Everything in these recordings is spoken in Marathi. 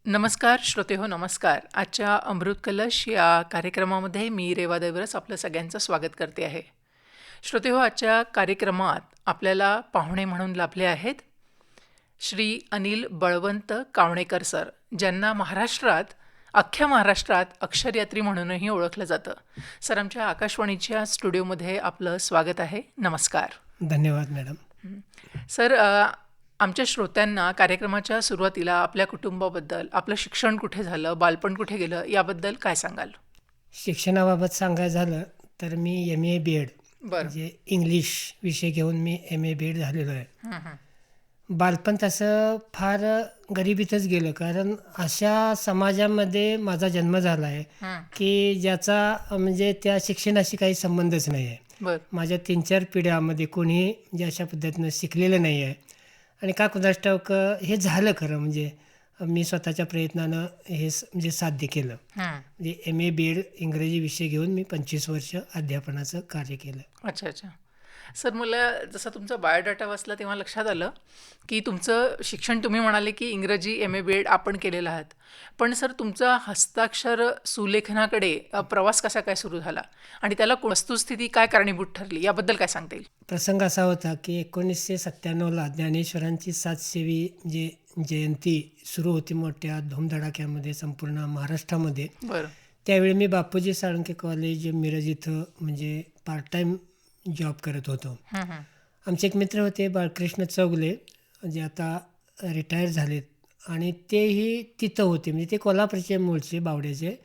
नमस्कार श्रोतेहो, नमस्कार. आजच्या अमृत कलश या कार्यक्रमामध्ये मी रेवा देवरस आपलं सगळ्यांचं स्वागत करते आहे. श्रोतेहो, आजच्या कार्यक्रमात आपल्याला पाहुणे म्हणून लाभले आहेत श्री अनिल बळवंत कावणेकर सर, ज्यांना अख्ख्या महाराष्ट्रात अक्षरयात्री म्हणूनही ओळखलं जातं. सर, आमच्या आकाशवाणीच्या स्टुडिओमध्ये आपलं स्वागत आहे. नमस्कार. धन्यवाद मॅडम. सर, आमच्या श्रोत्यांना कार्यक्रमाच्या सुरुवातीला आपल्या कुटुंबाबद्दल, आपलं शिक्षण कुठे झालं, बालपण कुठे गेलं, याबद्दल काय सांगाल? शिक्षणाबाबत सांगायचं झालं तर मी MA BEd म्हणजे इंग्लिश विषय घेऊन मी MA BEd झालेलो आहे. बालपण तसं फार गरिबीतच गेलं, कारण अशा समाजामध्ये माझा जन्म झाला आहे की ज्याचा म्हणजे त्या शिक्षणाशी काही संबंधच नाही आहे. माझ्या 3-4 पिढ्यामध्ये कोणी म्हणजे अशा पद्धतीनं शिकलेलं नाही आहे. आणि का कुणास ठाऊक हे झालं खरं, म्हणजे मी स्वतःच्या प्रयत्नानं हे म्हणजे साध्य केलं. म्हणजे MA BEd इंग्रजी विषय घेऊन मी 25 वर्ष अध्यापनाचं कार्य केलं. अच्छा अच्छा. सर, मला जसं तुमचा बायोडाटा वाचला तेव्हा लक्षात आलं की तुमचं शिक्षण, तुम्ही म्हणाले की इंग्रजी MA BEd आपण केलेलं आहात, पण सर तुमचा हस्ताक्षर सुलेखनाकडे प्रवास कसा काय सुरू झाला आणि त्याला वस्तुस्थिती काय कारणीभूत ठरली, याबद्दल काय सांगता येईल? प्रसंग असा होता की 1997ला ज्ञानेश्वरांची 700वी म्हणजे जयंती सुरू होती मोठ्या धूमधडाक्यामध्ये संपूर्ण महाराष्ट्रामध्ये. त्यावेळी मी बापूजी साळुंखे कॉलेज मिरज इथं म्हणजे पार्ट टाईम जॉब करत होतो. आमचे एक मित्र होते बाळकृष्ण चौगले, जे आता रिटायर झालेत, आणि तेही तिथं होते. म्हणजे ते कोल्हापूरचे मूळचे, बावड्याचे,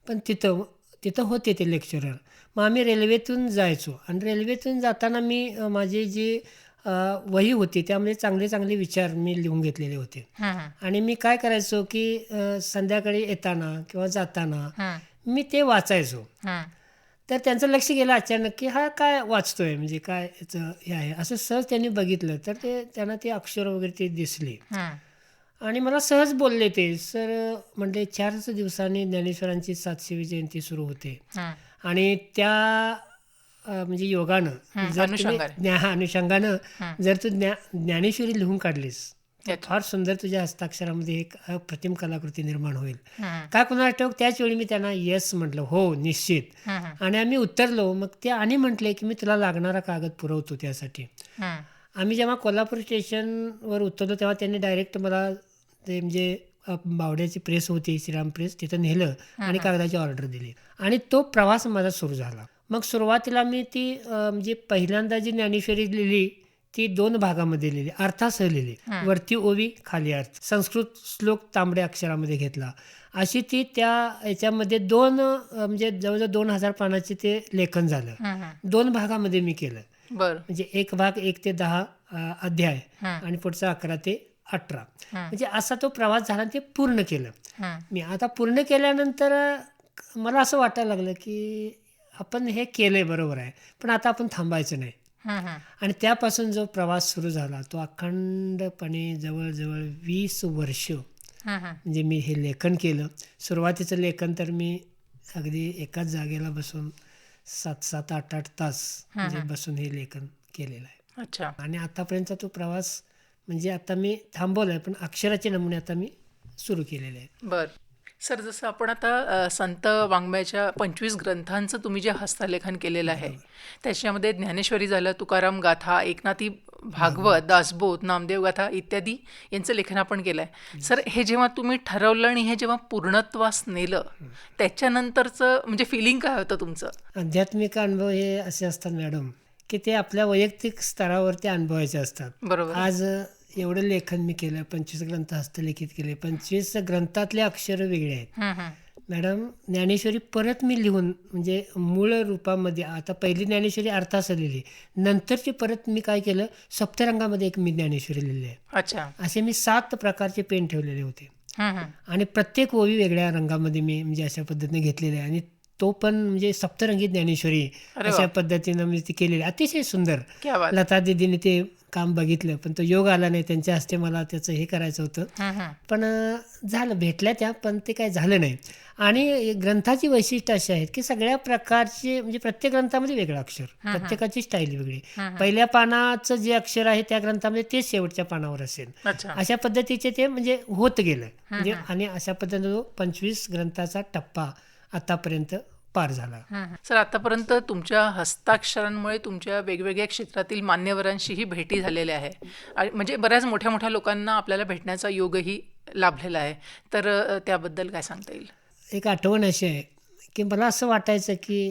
पण तिथं होते ते लेक्चरर. मग आम्ही रेल्वेतून जायचो आणि रेल्वेतून जाताना मी माझी जी वही होती त्यामध्ये चांगले चांगले विचार मी लिहून घेतलेले होते. आणि मी काय करायचो की संध्याकाळी येताना किंवा जाताना मी ते वाचायचो. तर त्यांचं लक्ष गेलं अचानक की हा काय वाचतोय, म्हणजे काय याचं हे आहे. असं सहज त्यांनी बघितलं तर त्यांना ते अक्षर वगैरे ते दिसले आणि मला सहज बोलले ते, सर म्हणजे 4च दिवसांनी ज्ञानेश्वरांची 700वी जयंती सुरू होते आणि त्या म्हणजे योगानं जर अनुषंगानं जर तू ज्ञानेश्वरी लिहून काढलीस तर फार सुंदर तुझ्या हस्ताक्षरामध्ये एक अप्रतिम कलाकृती निर्माण होईल. काय कुणाला ठाऊक त्याच वेळी मी त्यांना येस म्हटलं, हो निश्चित. आणि आम्ही उतरलो. मग ते आणि म्हटले की मी तुला लागणारा कागद पुरवतो त्यासाठी. आम्ही जेव्हा कोल्हापूर स्टेशनवर उतरलो तेव्हा त्यांनी डायरेक्ट मला ते म्हणजे बावड्याची प्रेस होती, श्रीराम प्रेस, तिथं नेलं आणि कागदाची ऑर्डर दिली आणि तो प्रवास माझा सुरू झाला. मग सुरुवातीला मी ती म्हणजे पहिल्यांदा जी ज्ञानेश्वरी लिहिली ती 2 भागामध्ये लिहिली, अर्थासह लिहिली. वरती ओवी, खाली अर्थ. संस्कृत श्लोक तांबड्या अक्षरामध्ये घेतला. अशी ती त्या याच्यामध्ये 2 म्हणजे जवळजवळ 2000 पानाचे ते लेखन झालं. 2 भागामध्ये मी केलं. म्हणजे एक भाग 1 ते 10 अध्याय आणि पुढचा 11 ते 18. म्हणजे असा तो प्रवास झाला. ते पूर्ण केलं मी. आता पूर्ण केल्यानंतर मला असं वाटायला लागलं की आपण हे केलंय बरोबर आहे, पण आता आपण थांबायचं नाही. आणि त्यापासून जो प्रवास सुरू झाला तो अखंडपणे जवळजवळ 20 वर्ष म्हणजे मी हे लेखन केलं. सुरुवातीचं लेखन तर मी अगदी एकाच जागेला बसून 7-7, 8-8 तास म्हणजे बसून हे लेखन केलेलं आहे. अच्छा. आणि आतापर्यंतचा तो प्रवास म्हणजे आता मी थांबवलाय, पण अक्षराचे नमुने आता मी सुरू केलेले आहेत. सर, जसं आपण आता संत वाङ्मयाच्या 25 ग्रंथांचं तुम्ही जे हस्तलेखन केलेलं आहे त्याच्यामध्ये ज्ञानेश्वरी झालं, तुकाराम गाथा, एकनाथी भागवत, दासबोध, नामदेव गाथा इत्यादी यांचं लेखन आपण केलं आहे. सर, हे जेव्हा तुम्ही ठरवलं आणि हे जेव्हा पूर्णत्वास नेलं त्याच्यानंतरचं म्हणजे फिलिंग काय होतं तुमचं? आध्यात्मिक अनुभव हे असे असतात मॅडम की ते आपल्या वैयक्तिक स्तरावरती अनुभवायचे असतात. बरोबर. आज एवढं लेखन मी केलं, 25 ग्रंथ हस्तलिखित केले, 25 ग्रंथातले अक्षर वेगळे आहेत मॅडम. ज्ञानेश्वरी परत मी लिहून म्हणजे मूळ रूपामध्ये, आता पहिली ज्ञानेश्वरी अर्थासह लिहिली, नंतरची परत मी काय केलं, सप्तरंगामध्ये एक मी ज्ञानेश्वरी लिहिली आहे. अच्छा. असे मी 7 प्रकारचे पेन ठेवलेले होते आणि प्रत्येक ओवी वेगळ्या रंगामध्ये मी म्हणजे अशा पद्धतीने घेतलेले आहे. आणि तो पण म्हणजे सप्तरंगी ज्ञानेश्वरी अशा पद्धतीनं मी ती केलेली, अतिशय सुंदर. लता दिदीने ते काम बघितलं, पण तो योग आला नाही. त्यांच्या हस्ते मला त्याचं हे करायचं होतं. पण झालं, भेटल्या त्या, पण ते काही झालं नाही. आणि ग्रंथाची वैशिष्ट्य अशी आहेत की सगळ्या प्रकारचे म्हणजे प्रत्येक ग्रंथामध्ये वेगळं अक्षर, प्रत्येकाची स्टाईल वेगळी. पहिल्या पानाचं जे अक्षर आहे त्या ग्रंथामध्ये तेच शेवटच्या पानावर असेल, अशा पद्धतीचे ते म्हणजे होत गेलं. म्हणजे आणि अशा पद्धतीने 25 ग्रंथाचा टप्पा आतापर्यंत पार झाला. सर, आतापर्यंत तुमच्या हस्ताक्षरांमुळे तुमच्या वेगवेगळ्या क्षेत्रातील मान्यवरांशीही भेटी झालेल्या आहे. म्हणजे बऱ्याच मोठ्या मोठ्या लोकांना आपल्याला भेटण्याचा योगही लाभलेला आहे. तर त्याबद्दल काय सांगता येईल? एक आठवण अशी आहे की मला असं वाटायचं की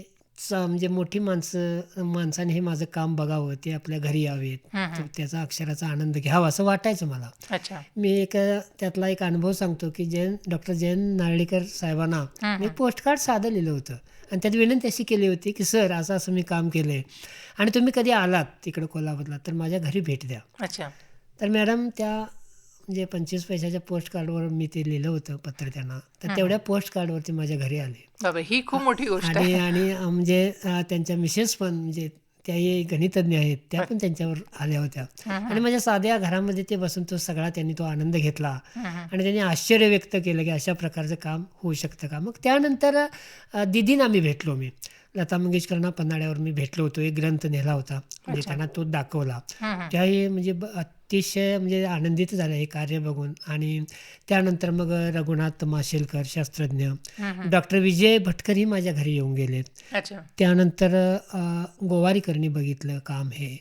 म्हणजे मोठी माणसाने हे माझं काम बघावं, ते आपल्या घरी यावेत, त्याचा अक्षराचा आनंद घ्यावा असं वाटायचं मला. अच्छा. मी त्यातला एक अनुभव सांगतो की डॉक्टर जयंत नारळीकर साहेबांना मी पोस्टकार्ड साधं लिहिलं होतं आणि त्यात विनंती अशी केली होती की सर, असं असं मी काम केलं आहे आणि तुम्ही कधी आलात तिकडं कोल्हापूरला तर माझ्या घरी भेट द्या. अच्छा. तर मॅडम त्या म्हणजे 25 पैशाच्या पोस्ट कार्डवर मी ते लिहिलं होतं पत्र त्यांना, तर तेवढ्या पोस्ट कार्डवरती माझ्या घरी आले. बाबा, ही खूप मोठी गोष्ट आहे. आणि म्हणजे त्यांच्या मिसेस पण म्हणजे त्याही गणितज्ञ आहेत, त्या पण त्यांच्यावर आल्या होत्या आणि माझ्या साध्या घरामध्ये ते बसून त्यांनी तो आनंद घेतला आणि त्यांनी आश्चर्य व्यक्त केलं की अशा प्रकारचं काम होऊ शकतं का. मग त्यानंतर दिदींना मी भेटलो. मी लता मंगेशकरांना पन्हाळ्यावर मी भेटलो होतो. एक ग्रंथ नेला होता, म्हणजे त्यांना तो दाखवला. त्याही म्हणजे अतिशय म्हणजे आनंदित झालं हे कार्य बघून. आणि त्यानंतर मग रघुनाथ माशेलकर शास्त्रज्ञ, डॉक्टर विजय भटकरही माझ्या घरी येऊन गेलेत. त्यानंतर गोवारीकरनी बघितलं काम हे,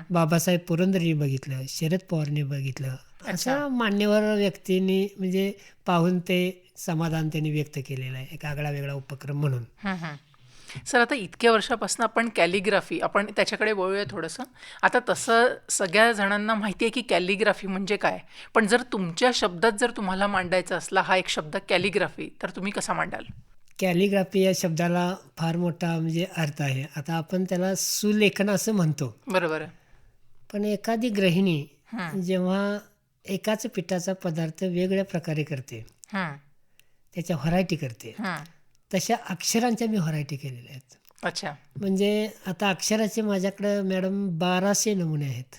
बाबासाहेब पुरंदरेंनी बघितलं, शरद पवारने बघितलं. असं मान्यवर व्यक्तींनी म्हणजे पाहून ते समाधान त्यांनी व्यक्त केलेलं आहे, एक आगळा वेगळा उपक्रम म्हणून. सर, आता इतक्या वर्षापासून आपण कॅलिग्राफी, आपण त्याच्याकडे वळूया थोडंसं. आता तसं सगळ्या जणांना माहिती आहे की कॅलिग्राफी म्हणजे काय, पण जर तुमच्या शब्दात जर तुम्हाला मांडायचा असला हा एक शब्द कॅलिग्राफी, तर तुम्ही कसा मांडाल? कॅलिग्राफी या शब्दाला फार मोठा म्हणजे अर्थ आहे. आता आपण त्याला सुलेखन असं म्हणतो, बरोबर आहे. पण एखादी गृहिणी जेव्हा एकाच पिठाचा पदार्थ वेगळ्या प्रकारे करते, त्याच्या व्हरायटी करते, तशा अक्षरांच्या मी व्हरायटी केलेल्या आहेत. अच्छा. म्हणजे आता अक्षराचे माझ्याकडे मॅडम 1200 नमुने आहेत.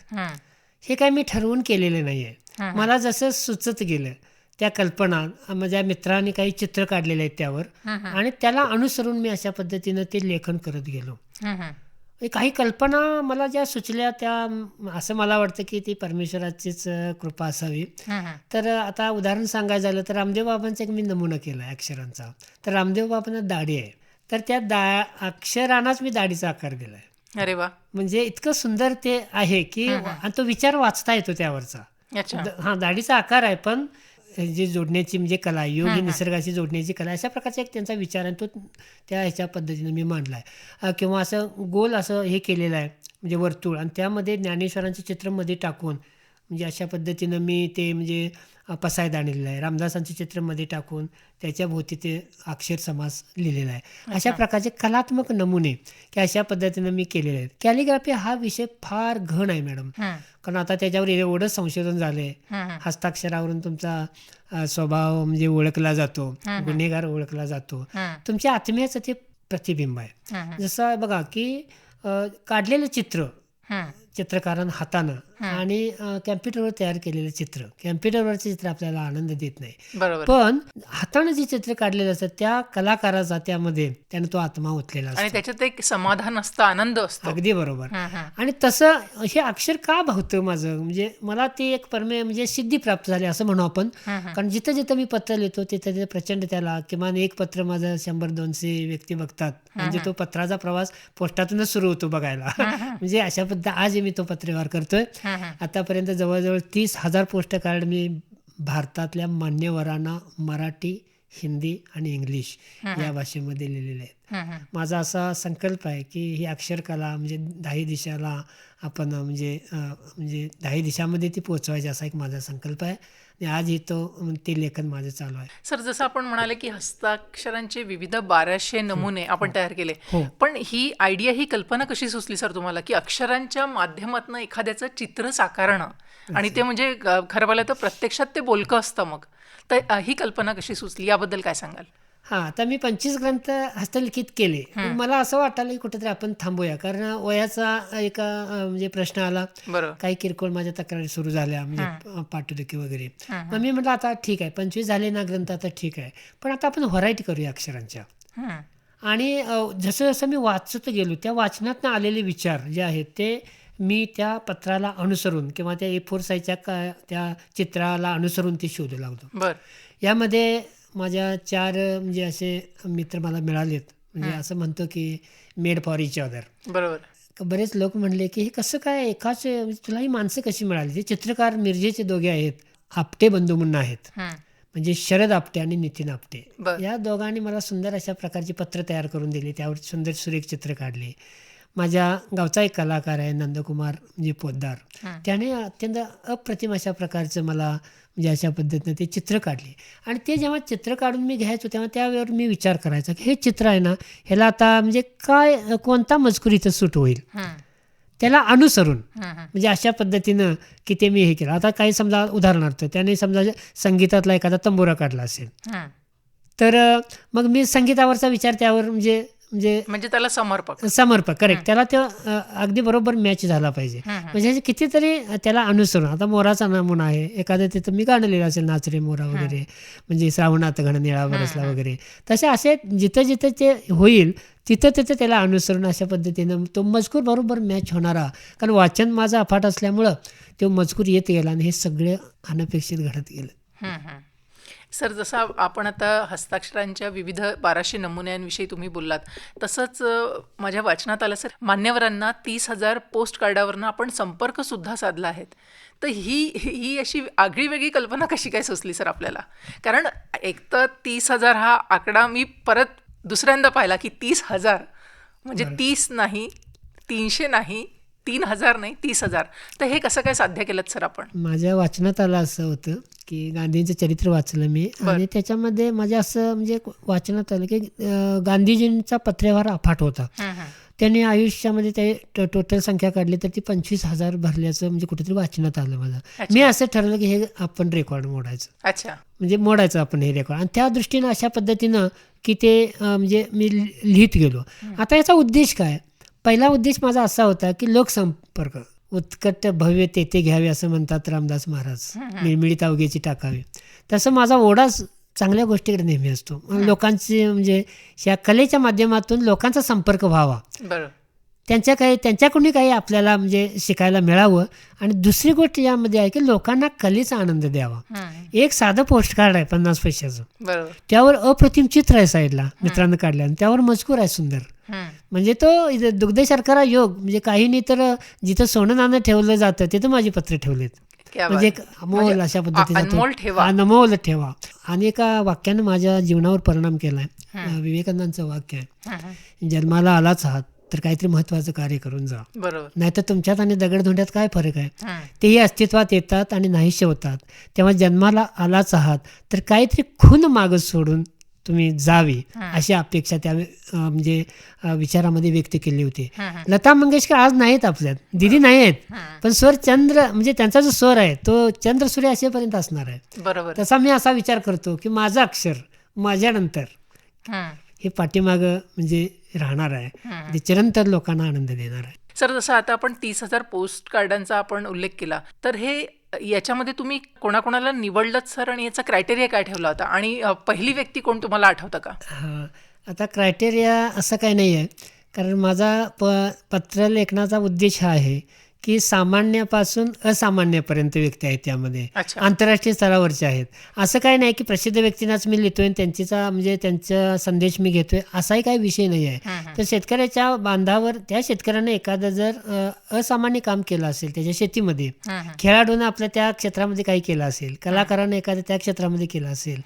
हे काय मी ठरवून केलेले नाही आहे, मला जसं सुचत गेलं त्या कल्पना, माझ्या मित्रांनी काही चित्र काढलेले आहेत त्यावर आणि त्याला अनुसरून मी अशा पद्धतीनं ते लेखन करत गेलो. काही कल्पना मला ज्या सुचल्या त्या असं मला वाटतं की ती परमेश्वराचीच कृपा असावी. तर आता उदाहरण सांगायचं झालं तर रामदेव बाबांचा एक मी नमुना केला आहे अक्षरांचा. तर रामदेव बाबांना दाढी आहे, तर त्या अक्षरांनाच मी दाढीचा आकार दिला आहे. अरे वा. म्हणजे इतकं सुंदर ते आहे की तो विचार वाचता येतो त्यावरचा. दाढीचा आकार आहे, पण जी जोडण्याची म्हणजे कला, योग ही निसर्गाशी जोडण्याची कला, अशा प्रकारचा एक त्यांचा विचार आहे, तो त्या ह्याच्या पद्धतीने मी मांडला आहे. किंवा असं गोल असं हे केलेलं आहे म्हणजे वर्तुळ, आणि त्यामध्ये ज्ञानेश्वरांचे चित्र मध्ये टाकून म्हणजे अशा पद्धतीनं मी ते म्हणजे पसायदान आणलेलं आहे. रामदासांचे चित्र मध्ये टाकून त्याच्या भोवती ते अक्षर समास लिहिलेला आहे. अशा प्रकारचे कलात्मक नमुने की अशा पद्धतीनं मी केलेले आहेत. कॅलिग्राफी हा विषय फार घन आहे मॅडम, कारण आता त्याच्यावर एवढं संशोधन झालंय. हस्ताक्षरावरून तुमचा स्वभाव म्हणजे ओळखला जातो, गुन्हेगार ओळखला जातो, तुमच्या आत्म्याचं ते प्रतिबिंब आहे. जसं बघा की काढलेलं चित्र चित्रकारानं हातानं आणि कॅम्प्युटरवर तयार केलेलं चित्र, कॅम्प्युटरवरचे चित्र आपल्याला आनंद देत नाही, पण हातानं जे चित्र काढलेलं असतं त्या कलाकाराचा त्यामध्ये त्याने तो आत्मा ओतलेला असतो आणि त्याच्यात एक समाधान असतं, आनंद असतो. अगदी बरोबर. आणि तसं हे अक्षर का भावतं माझं, म्हणजे मला ते एक म्हणजे सिद्धी प्राप्त झाली असं म्हणू आपण. कारण जिथं जिथं मी पत्र लिहितो तिथं प्रचंड त्याला किमान एक पत्र माझं 100-200 व्यक्ती बघतात. म्हणजे तो पत्राचा प्रवास पोस्टातूनच सुरू होतो बघायला. म्हणजे अशा पद्धतीने आज मी तो पत्रव्यवहार करतोय. आतापर्यंत जवळजवळ 30,000 पोस्ट कार्ड मी भारतातल्या मान्यवरांना मराठी, हिंदी आणि इंग्लिश या भाषेमध्ये लिहिलेले आहेत. माझा असा संकल्प आहे की ही अक्षरकला म्हणजे 10 दिशाला आपण म्हणजे 10 दिशामध्ये ती पोहोचवायची, असा एक माझा संकल्प आहे. आज ते लेखन माझं चालू आहे. सर, जसं आपण म्हणाले की हस्ताक्षरांचे विविध 1200 नमुने आपण तयार केले, पण ही आयडिया, ही कल्पना कशी सुचली सर तुम्हाला की अक्षरांच्या माध्यमातून एखाद्याचं चित्र साकारणं, आणि ते म्हणजे खरं पाहिलं तर प्रत्यक्षात ते बोलकं असतं, मग तर ही कल्पना कशी सुचली, याबद्दल काय सांगाल? हां, आता मी 25 ग्रंथ हस्तलिखित केले. मग मला असं वाटायला की कुठेतरी आपण थांबूया, कारण वयाचा एक म्हणजे प्रश्न आला. बरोबर. काही किरकोळ माझ्या तक्रारी सुरू झाल्या, म्हणजे पाठदुखी वगैरे. मग मी म्हटलं आता ठीक आहे, 25 झाले ना ग्रंथ, आता ठीक आहे, पण आता आपण व्हरायटी करूया अक्षरांच्या. आणि जसं जसं मी वाचत गेलो, त्या वाचनातनं आलेले विचार जे आहेत ते मी त्या पत्राला अनुसरून किंवा त्या A4 साईजच्या त्या चित्राला अनुसरून ते शोधू लागलो. बरं. यामध्ये माझ्या 4 म्हणजे असे मित्र मला मिळालेत, म्हणजे असं म्हणतो की मेड फॉर इच अदर. बरोबर. बरेच लोक म्हणले की हे कसं काय एकाच, म्हणजे तुला ही माणसं कशी मिळाली? ते चित्रकार मिरजेचे दोघे आहेत, आपटे बंधू म्हणून आहेत, म्हणजे शरद आपटे आणि नितीन आपटे. या दोघांनी मला सुंदर अशा प्रकारची पत्र तयार करून दिली, त्यावर सुंदर सुरेख चित्र काढले. माझ्या गावचा एक कलाकार आहे नंदकुमार म्हणजे पोद्दार, त्याने अत्यंत अप्रतिम अशा प्रकारचं मला म्हणजे अशा पद्धतीनं ते चित्र काढले. आणि ते जेव्हा चित्र काढून मी घ्यायचो तेव्हा त्यावर मी विचार करायचा की हे चित्र आहे ना, ह्याला आता म्हणजे काय, कोणता मजकूर इथं सूट होईल, त्याला अनुसरून म्हणजे अशा पद्धतीनं की ते मी हे केलं. आता काही समजा उदाहरणार्थ त्याने समजा संगीतातला एखादा तंबोरा काढला असेल, तर मग मी संगीतावरचा विचार त्यावर म्हणजे म्हणजे त्याला समर्पक करेक्ट, त्याला तो अगदी बरोबर मॅच झाला पाहिजे. म्हणजे कितीतरी त्याला अनुसरून. आता मोराचा नमुना आहे, एखादं तिथं मी गाणं लिहिलं असेल, नाच रे मोरा वगैरे, म्हणजे श्रावणात घन निळा बरसला वगैरे, तसे असे जिथं जिथं ते होईल तिथं तिथं त्याला अनुसरून अशा पद्धतीनं तो मजकूर बरोबर मॅच होणारा. कारण वाचन माझं अफाट असल्यामुळं तो मजकूर येत गेला आणि हे सगळे अनपेक्षित घडत गेलं. सर, जसं आपण आता हस्ताक्षरांच्या विविध 1200 नमुन्यांविषयी तुम्ही बोललात, तसंच माझ्या वाचनात आलं सर, मान्यवरांना 30,000 पोस्ट कार्डावरनं आपण संपर्कसुद्धा साधला आहेत. तर ही अशी आगळी वेगळी कल्पना कशी काय सुचली सर आपल्याला? कारण एक तर 30,000 हा आकडा मी परत दुसऱ्यांदा पाहिला की 30,000 म्हणजे 30 नाही, 300 नाही, 3,000 नाही, 30,000. तर हे कसं काय साध्य केलं सर आपण? माझ्या वाचनात आलं असं होतं की गांधींचं चरित्र वाचलं मी, आणि त्याच्यामध्ये माझ्या असं म्हणजे वाचनात आलं की गांधीजींचा पत्रव्यवहार अफाट होता. त्यांनी आयुष्यामध्ये ते टोटल संख्या काढली तर ती 25,000 भरल्याचं म्हणजे कुठेतरी वाचनात आलं माझं. मी असं ठरवलं की हे आपण रेकॉर्ड मोडायचं. अच्छा. म्हणजे मोडायचं आपण हे रेकॉर्ड, आणि त्या दृष्टीनं अशा पद्धतीनं की ते म्हणजे मी लिहित गेलो. आता याचा उद्देश काय? पहिला उद्देश माझा असा होता की लोकसंपर्क उत्कट भव्य तेथे घ्यावे असं म्हणतात रामदास महाराज, मिळमिळीत अवघेची टाकावी. तसं माझा ओढाच चांगल्या गोष्टीकडे नेहमी असतो. लोकांची म्हणजे या कलेच्या माध्यमातून लोकांचा संपर्क व्हावा, त्यांच्याकडून काही आपल्याला म्हणजे शिकायला मिळावं. आणि दुसरी गोष्ट यामध्ये आहे की लोकांना कलेचा आनंद द्यावा. एक साधं पोस्टकार्ड आहे 50 पैशाचं, त्यावर अप्रतिम चित्र आहे साईडला मित्रांनी काढलं, आणि त्यावर मजकूर आहे सुंदर. म्हणजे तो दुग्ध शर्करा योग, म्हणजे काही नाही तर जिथं सोनं नाणं ठेवलं जातं तिथं माझी पत्र ठेवलेत. म्हणजे अमोल अशा पद्धतीचा अनमोल ठेवा. आणि एका वाक्यानं माझ्या जीवनावर परिणाम केलाय. विवेकानंदांचं वाक्य आहे, जन्माला आलाच आहात तर काहीतरी महत्वाचं कार्य करून जा, नाहीतर तुमच्यात आणि दगडधोंड्यात काय फरक आहे? तेही अस्तित्वात येतात आणि नाहीसे होतात. तेव्हा जन्माला आलाच आहात तर काहीतरी खून मागं सोडून तुम्ही जावी, अशी अपेक्षा त्या म्हणजे विचारामध्ये व्यक्त केली होती. लता मंगेशकर आज नाहीत आपल्यात, दिदी नाही आहेत, पण स्वर चंद्र म्हणजे त्यांचा जो स्वर आहे तो चंद्र सूर्य असेपर्यंत असणार आहे. तसा मी असा विचार करतो की माझं अक्षर माझ्यानंतर हे पाठीमागं म्हणजे राहणार आहे, ते चिरंतर लोकांना आनंद देणार आहे. सर, जसं आता आपण 30,000 पोस्ट कार्डांचा आपण उल्लेख केला, तर हे याच्यामध्ये तुम्ही कोणाकोणाला निवडलं सर, आणि याचा क्रायटेरिया काय ठेवला होता, आणि पहिली व्यक्ती कोण तुम्हाला आठवतं का? आता क्रायटेरिया असं काही नाही आहे, कारण माझा पत्रलेखनाचा उद्देश हा आहे की सामान्यापासून असामान्यपर्यंत व्यक्ती आहेत त्यामध्ये, आंतरराष्ट्रीय स्तरावरचे आहेत. असं काही नाही की प्रसिद्ध व्यक्तींनाच मी लिहितोय त्यांचा म्हणजे त्यांचा संदेश मी घेतोय, असाही काही विषय नाही आहे. तर शेतकऱ्याच्या बांधावर त्या शेतकऱ्यानं एखादं जर असामान्य काम केलं असेल त्याच्या शेतीमध्ये, खेळाडूनं आपल्या त्या क्षेत्रामध्ये काही केलं असेल, कलाकारानं एखाद्या त्या क्षेत्रामध्ये केलं असेल,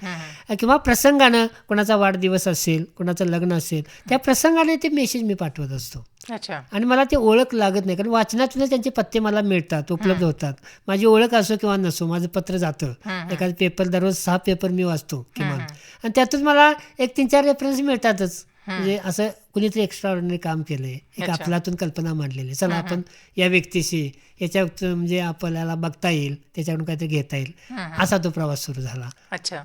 किंवा प्रसंगानं कोणाचा वाढदिवस असेल, कोणाचं लग्न असेल, त्या प्रसंगाने ते मेसेज मी पाठवत असतो. आणि मला ते ओळख लागत नाही, कारण वाचनातूनच त्यांचे पत्ते मला मिळतात, उपलब्ध होतात. माझी ओळख असो किंवा नसो, माझं पत्र जातं. एखादं पेपर दररोज 6 पेपर मी वाचतो किमान, आणि त्यातून मला एक 3-4 रेफरन्स मिळतातच. म्हणजे असं कुणीतरी एक्स्ट्रा ऑर्डिनरी काम केलंय, एक आपल्यातून कल्पना मांडलेली, चला आपण या व्यक्तीशी याच्या म्हणजे आपल्याला बघता येईल, त्याच्याकडून काहीतरी घेता येईल, असा तो प्रवास सुरू झाला. अच्छा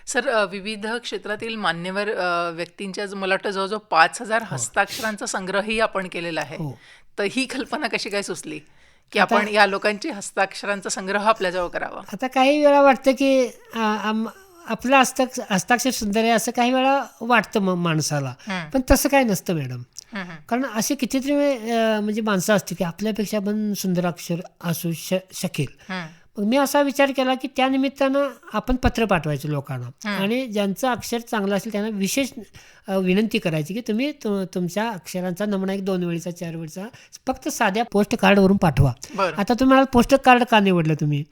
सर, विविध क्षेत्रातील मान्यवर व्यक्तींच्या मला वाटतं जवळजवळ 5,000 हस्ताक्षरांचा संग्रहही आपण केलेला आहे. तर ही कल्पना कशी काय सुचली की आपण या लोकांची हस्ताक्षरांचा संग्रह आपल्याजवळ करावा? आता काही वेळा वाटतं की आपलं हस्ताक्षर सुंदर आहे असं काही वेळा वाटतं माणसाला, पण तसं काय नसतं मॅडम. कारण असे कितीतरी म्हणजे माणसं असते की आपल्यापेक्षा पण सुंदर अक्षर असू शकेल. मग मी असा विचार केला की त्या निमित्तानं आपण पत्र पाठवायचं लोकांना, आणि ज्यांचं अक्षर चांगलं असेल त्यांना विशेष विनंती करायची की तुम्ही तुमच्या अक्षरांचा नमुना 1-2 वेळीचा 4 वेळीचा फक्त साध्या पोस्ट कार्डवरून पाठवा. आता तुम्हाला पोस्ट कार्ड का निवडलं तुम्ही,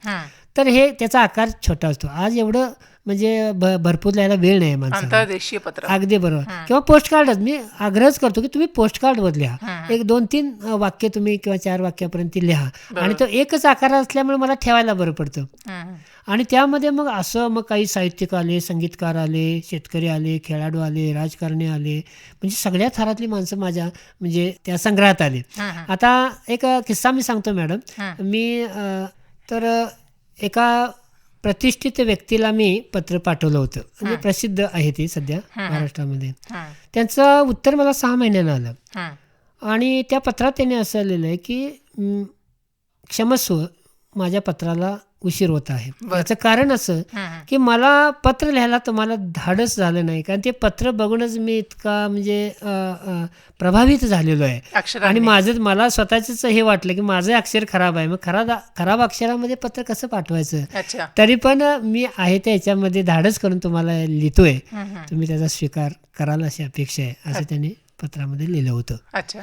तर हे त्याचा आकार छोटा असतो. आज एवढं म्हणजे भरपूर लिहायला वेळ नाही माणसाला, अंतर्देशीय पत्र. अगदी बरोबर. किंवा पोस्ट कार्डच मी आग्रहच करतो की तुम्ही पोस्ट कार्डवर लिहा, 1-2-3 वाक्य तुम्ही किंवा 4 वाक्यापर्यंत लिहा, आणि तो एकच आकार असल्यामुळे मला ठेवायला बरं पडतं. आणि त्यामध्ये मग असं मग काही साहित्यिक आले, संगीतकार आले, शेतकरी आले, खेळाडू आले, राजकारणी आले, म्हणजे सगळ्या थरातली माणसं माझ्या म्हणजे त्या संग्रहात आली. आता एक किस्सा मी सांगतो मॅडम. मी तर एका प्रतिष्ठित व्यक्तीला मी पत्र पाठवलं होतं, म्हणजे प्रसिद्ध आहे ती सध्या महाराष्ट्रामध्ये. त्यांचं उत्तर मला 6 महिन्यानं आलं, आणि त्या पत्रात त्यांनी असं लिहिलं आहे की क्षमस्व, माझ्या पत्राला उशीर होत आहे. याचं कारण असं की मला पत्र लिहायला तुम्हाला धाडस झालं नाही, कारण ते पत्र बघूनच मी इतका म्हणजे प्रभावित झालेलो आहे, आणि मला स्वतःच हे वाटलं की माझं अक्षर खराब आहे, मग खराब अक्षरामध्ये पत्र कसं पाठवायचं. तरी पण मी आहे त्या ह्याच्यामध्ये धाडस करून तुम्हाला लिहितोय, तुम्ही त्याचा स्वीकार कराल अशी अपेक्षा आहे, असं त्यांनी पत्रामध्ये लिहिलं होतं. अच्छा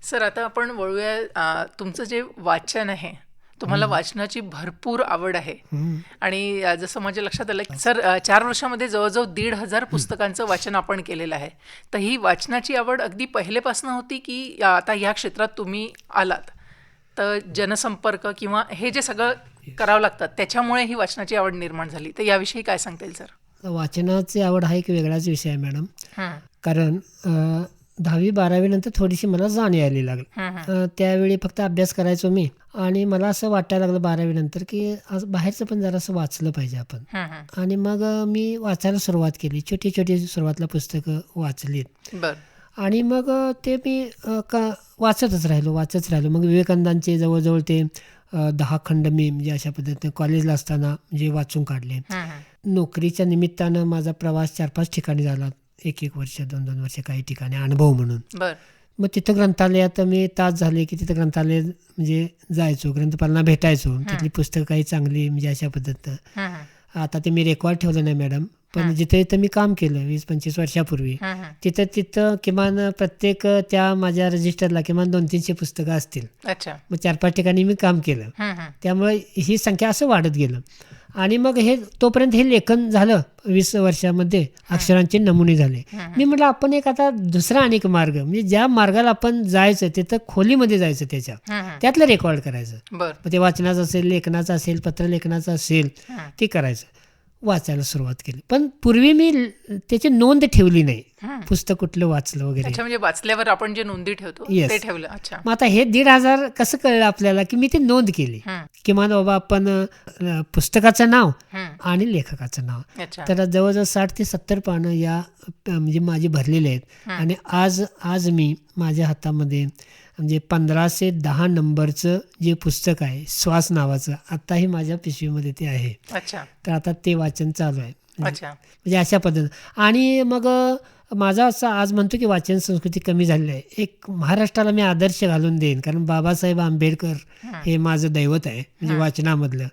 सर, आता आपण वळूया. तुमचं जे वाचन आहे, तुम्हाला वाचनाची भरपूर आवड आहे, आणि जसं माझ्या लक्षात आलं की सर 4 वर्षामध्ये जवळजवळ 1,500 पुस्तकांचं वाचन आपण केलेलं आहे. तर ही वाचनाची आवड अगदी पहिलेपासून होती की आता ह्या क्षेत्रात तुम्ही आलात तर जनसंपर्क किंवा हे जे सगळं करावं लागतं त्याच्यामुळे ही वाचनाची आवड निर्माण झाली? तर याविषयी काय सांगता येईल सर? वाचनाची आवड हा एक वेगळाच विषय आहे मॅडम. कारण 10वी-12वी नंतर थोडीशी मला जाण यायला लागली. त्यावेळी फक्त अभ्यास करायचो मी, आणि मला असं वाटायला लागलं 12वी नंतर की आज बाहेरचं पण जरासं वाचलं पाहिजे आपण. आणि मग मी वाचायला सुरुवात केली, छोटी छोटी सुरुवातीला पुस्तकं वाचलीत, आणि मग ते मी वाचतच राहिलो. मग विवेकानंदांचे जवळजवळ ते 10 खंड मी म्हणजे अशा पद्धतीने कॉलेजला असताना म्हणजे वाचून काढले. नोकरीच्या निमित्तानं माझा प्रवास 4-5 ठिकाणी झाला, 1-1 वर्ष 2-2 वर्ष काही ठिकाणी अनुभव म्हणून. मग तिथं ग्रंथालयात मी तास झाले की तिथं ग्रंथालय म्हणजे जायचो, ग्रंथपालांना भेटायचो, तिथली पुस्तकं काही चांगली म्हणजे अशा पद्धतीनं. आता ते मी रेकॉर्ड ठेवलं नाही मॅडम, पण जिथं मी काम केलं 20-25 वर्षापूर्वी, तिथं किमान प्रत्येक त्या माझ्या रजिस्टरला किमान 200-300 पुस्तकं असतील. मग 4-5 ठिकाणी मी काम केलं, त्यामुळे ही संख्या असं वाढत गेलं. आणि मग तोपर्यंत हे लेखन झालं 20 वर्षामध्ये, अक्षरांचे नमुने झाले. मी म्हटलं आपण एक आता दुसरा अनेक मार्ग, म्हणजे ज्या मार्गाला आपण जायचं तिथं खोलीमध्ये जायचं, त्यातलं रेकॉर्ड करायचं. मग ते वाचनाचं असेल, लेखनाचं असेल, पत्रलेखनाचं असेल, ते करायचं. वाचायला सुरुवात केली, पण पूर्वी मी त्याची नोंद ठेवली नाही, पुस्तक कुठलं वाचलं वगैरे. म्हणजे वाचल्यावर आपण जे नोंदी ठेवतो ते ठेवलं. मग आता हे 1,500 कसं कळलं आपल्याला की मी ती नोंद केली, किमान बाबा आपण पुस्तकाचं नाव आणि लेखकाचं नाव. तर जवळजवळ 60 ते 70 पानं या म्हणजे माझी भरलेले आहेत. आणि आज मी माझ्या हातामध्ये म्हणजे 1510 नंबरचं जे पुस्तक आहे, श्वास नावाचं, आताही माझ्या पिशवीमध्ये ते आहे. तर आता ते वाचन चालू आहे, म्हणजे अशा पद्धतीनं. आणि मग माझा असं आज म्हणतो की वाचन संस्कृती कमी झालेली आहे. एक महाराष्ट्राला मी आदर्श घालून देईन, कारण बाबासाहेब आंबेडकर हे माझं दैवत आहे, म्हणजे वाचनामधलं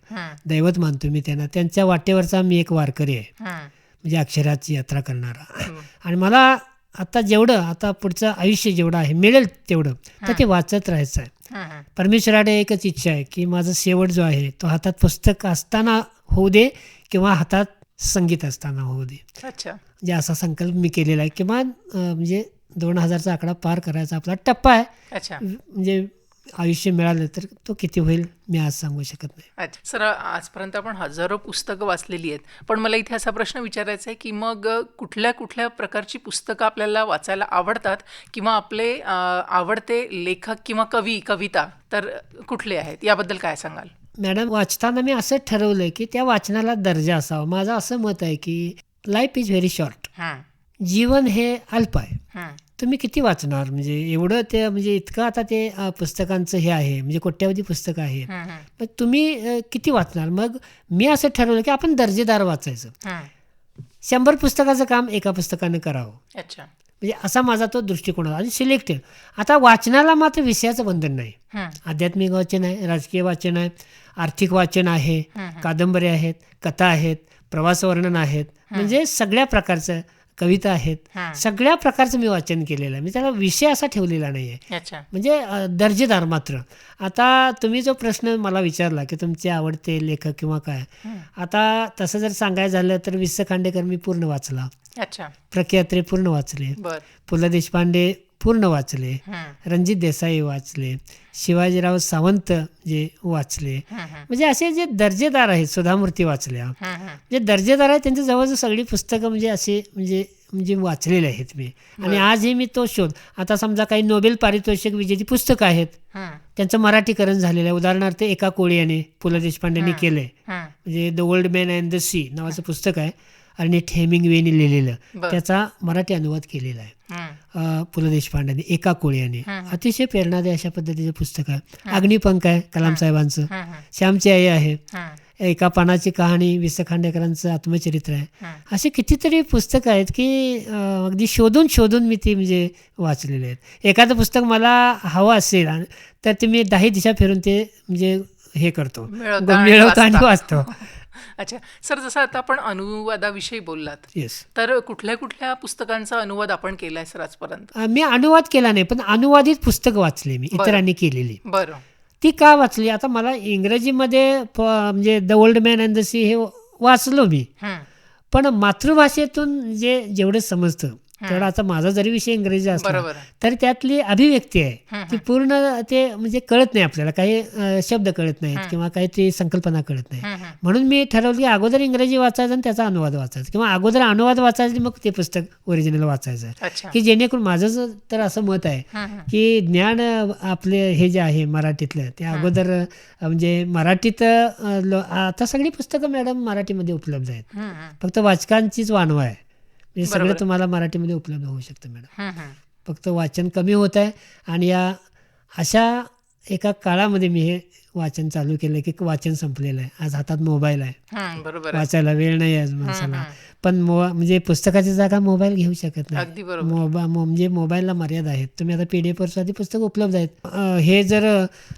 दैवत मानतो मी त्यांना. त्यांच्या वाटेवरचा मी एक वारकरी आहे, म्हणजे अक्षराची यात्रा करणारा. आणि मला आता पुढचं आयुष्य जेवढं आहे मिळेल तेवढं तर ते वाचत राहायचं आहे. परमेश्वराकडे एकच इच्छा आहे की माझा शेवट जो आहे तो हातात पुस्तक असताना होऊ दे किंवा हातात संगीत असताना होऊ दे. म्हणजे असा संकल्प मी केलेला आहे. किमान म्हणजे 2000चा आकडा पार करायचा आपला टप्पा आहे. म्हणजे आयुष्य मिळालं तर तो किती होईल मी आज सांगू शकत नाही. अच्छा सर, आजपर्यंत आपण हजारो पुस्तकं वाचलेली आहेत, पण मला इथे असा प्रश्न विचारायचा आहे की मग कुठल्या कुठल्या प्रकारची पुस्तकं आपल्याला वाचायला आवडतात किंवा आपले आवडते लेखक किंवा कविता तर कुठले आहेत, याबद्दल काय सांगाल? मॅडम, वाचताना मी असं ठरवलं की त्या वाचनाला दर्जा असावा. माझं असं मत आहे की लाईफ इज व्हेरी शॉर्ट. जीवन हे अल्प आहे. तुम्ही किती वाचणार? म्हणजे एवढं ते म्हणजे इतकं आता ते पुस्तकांचं हे आहे, म्हणजे कोट्यावधी पुस्तकं आहेत, पण तुम्ही किती वाचणार? मग मी असं ठरवलं की आपण दर्जेदार वाचायचं. 100 पुस्तकाचं काम एका पुस्तकानं करावं. अच्छा, म्हणजे असा माझा तो दृष्टिकोन होता. आणि सिलेक्टेड. आता वाचनाला मात्र विषयाचं बंधन नाही. आध्यात्मिक वाचन आहे, राजकीय वाचन आहे, आर्थिक वाचन आहे, कादंबऱ्या आहेत, कथा आहेत, प्रवास वर्णन आहेत, म्हणजे सगळ्या प्रकारचं, कविता आहेत, सगळ्या प्रकारचं मी वाचन केलेलं आहे. मी त्याला विषय असा ठेवलेला नाही आहे, म्हणजे दर्जेदार मात्र. आता तुम्ही जो प्रश्न मला विचारला की तुमचे आवडते लेखक किंवा काय, आता तसं जर सांगायचं झालं तर वि. स. खांडेकर मी पूर्ण वाचला. अच्छा, प्रख्यात्रे पूर्ण वाचले, पु. ल. देशपांडे पूर्ण वाचले, रणजित देसाई वाचले, शिवाजीराव सावंत जे वाचले, म्हणजे असे जे दर्जेदार आहेत, सुधामूर्ती वाचल्या, जे दर्जेदार आहेत त्यांच्या जवळजवळ सगळी पुस्तकं म्हणजे असे म्हणजे वाचलेले आहेत मी. आणि आजही मी तो शोध, आता समजा काही नोबेल पारितोषिक विजेती पुस्तकं आहेत, त्यांचं मराठीकरण झालेलं आहे. उदाहरणार्थ एका कोळीयाने पु. ल. देशपांडेंनी केलंय, म्हणजे the old man and the sea नावाचं पुस्तक आहे, अर्नेस्ट हेमिंग्वेने लिहिलेलं, त्याचा मराठी अनुवाद केलेला आहे पु. ल. देशपांडेंनी, एका कोळीयाने. अतिशय प्रेरणादायी अशा पुस्तकाचं पुस्तक आहे. अग्निपंख आहे कलाम साहेबांचं, श्यामची आई आहे, एका पानाची कहाणी वि. स. खांडेकरांचं आत्मचरित्र आहे. असे कितीतरी पुस्तकं आहेत की अगदी शोधून शोधून मी ती म्हणजे वाचलेले आहेत. एखादं पुस्तक मला हवं असेल तर ते मी 10 दिशा फिरून ते म्हणजे हे करतो, मिळवतो आणि वाचतो. अच्छा सर, जसं आता आपण अनुवादाविषयी बोललात, तर कुठल्या कुठल्या पुस्तकांचा अनुवाद आपण केलाय सर आजपर्यंत? मी अनुवाद केला नाही, पण अनुवादित पुस्तक वाचले मी, इतरांनी केलेली. बरं, ती का वाचली? आता मला इंग्रजीमध्ये म्हणजे the old man and the sea हे वाचलो मी, पण मातृभाषेतून जेवढं समजतं तेवढा, आता माझा जरी विषय इंग्रजी असला तरी त्यातली अभिव्यक्ती आहे ती पूर्ण ते म्हणजे कळत नाही आपल्याला, काही शब्द कळत नाहीत किंवा काहीतरी संकल्पना कळत नाही. म्हणून मी ठरवलं की अगोदर इंग्रजी वाचायचं आणि त्याचा अनुवाद वाचायचा, किंवा अगोदर अनुवाद वाचायचं मग ते पुस्तक ओरिजिनल वाचायचं, की जेणेकरून माझं तर असं मत आहे की ज्ञान आपले हे जे आहे मराठीतलं ते अगोदर म्हणजे मराठीत आता सगळी पुस्तकं मॅडम मराठीमध्ये उपलब्ध आहेत, फक्त वाचकांचीच वानवा आहे. म्हणजे सगळं तुम्हाला मराठीमध्ये उपलब्ध होऊ शकतं मॅडम, फक्त वाचन कमी होत आहे. आणि या अशा एका काळामध्ये मी हे वाचन चालू केलं की वाचन संपलेलं आहे. आज हातात मोबाईल आहे, वाचायला वेळ नाही आहे माणसाला, पण म्हणजे पुस्तकाची जागा मोबाईल घेऊ शकत नाही. म्हणजे मोबाईलला मर्यादा आहेत. तुम्ही आता PDF वर साधी पुस्तकं उपलब्ध आहेत. हे जर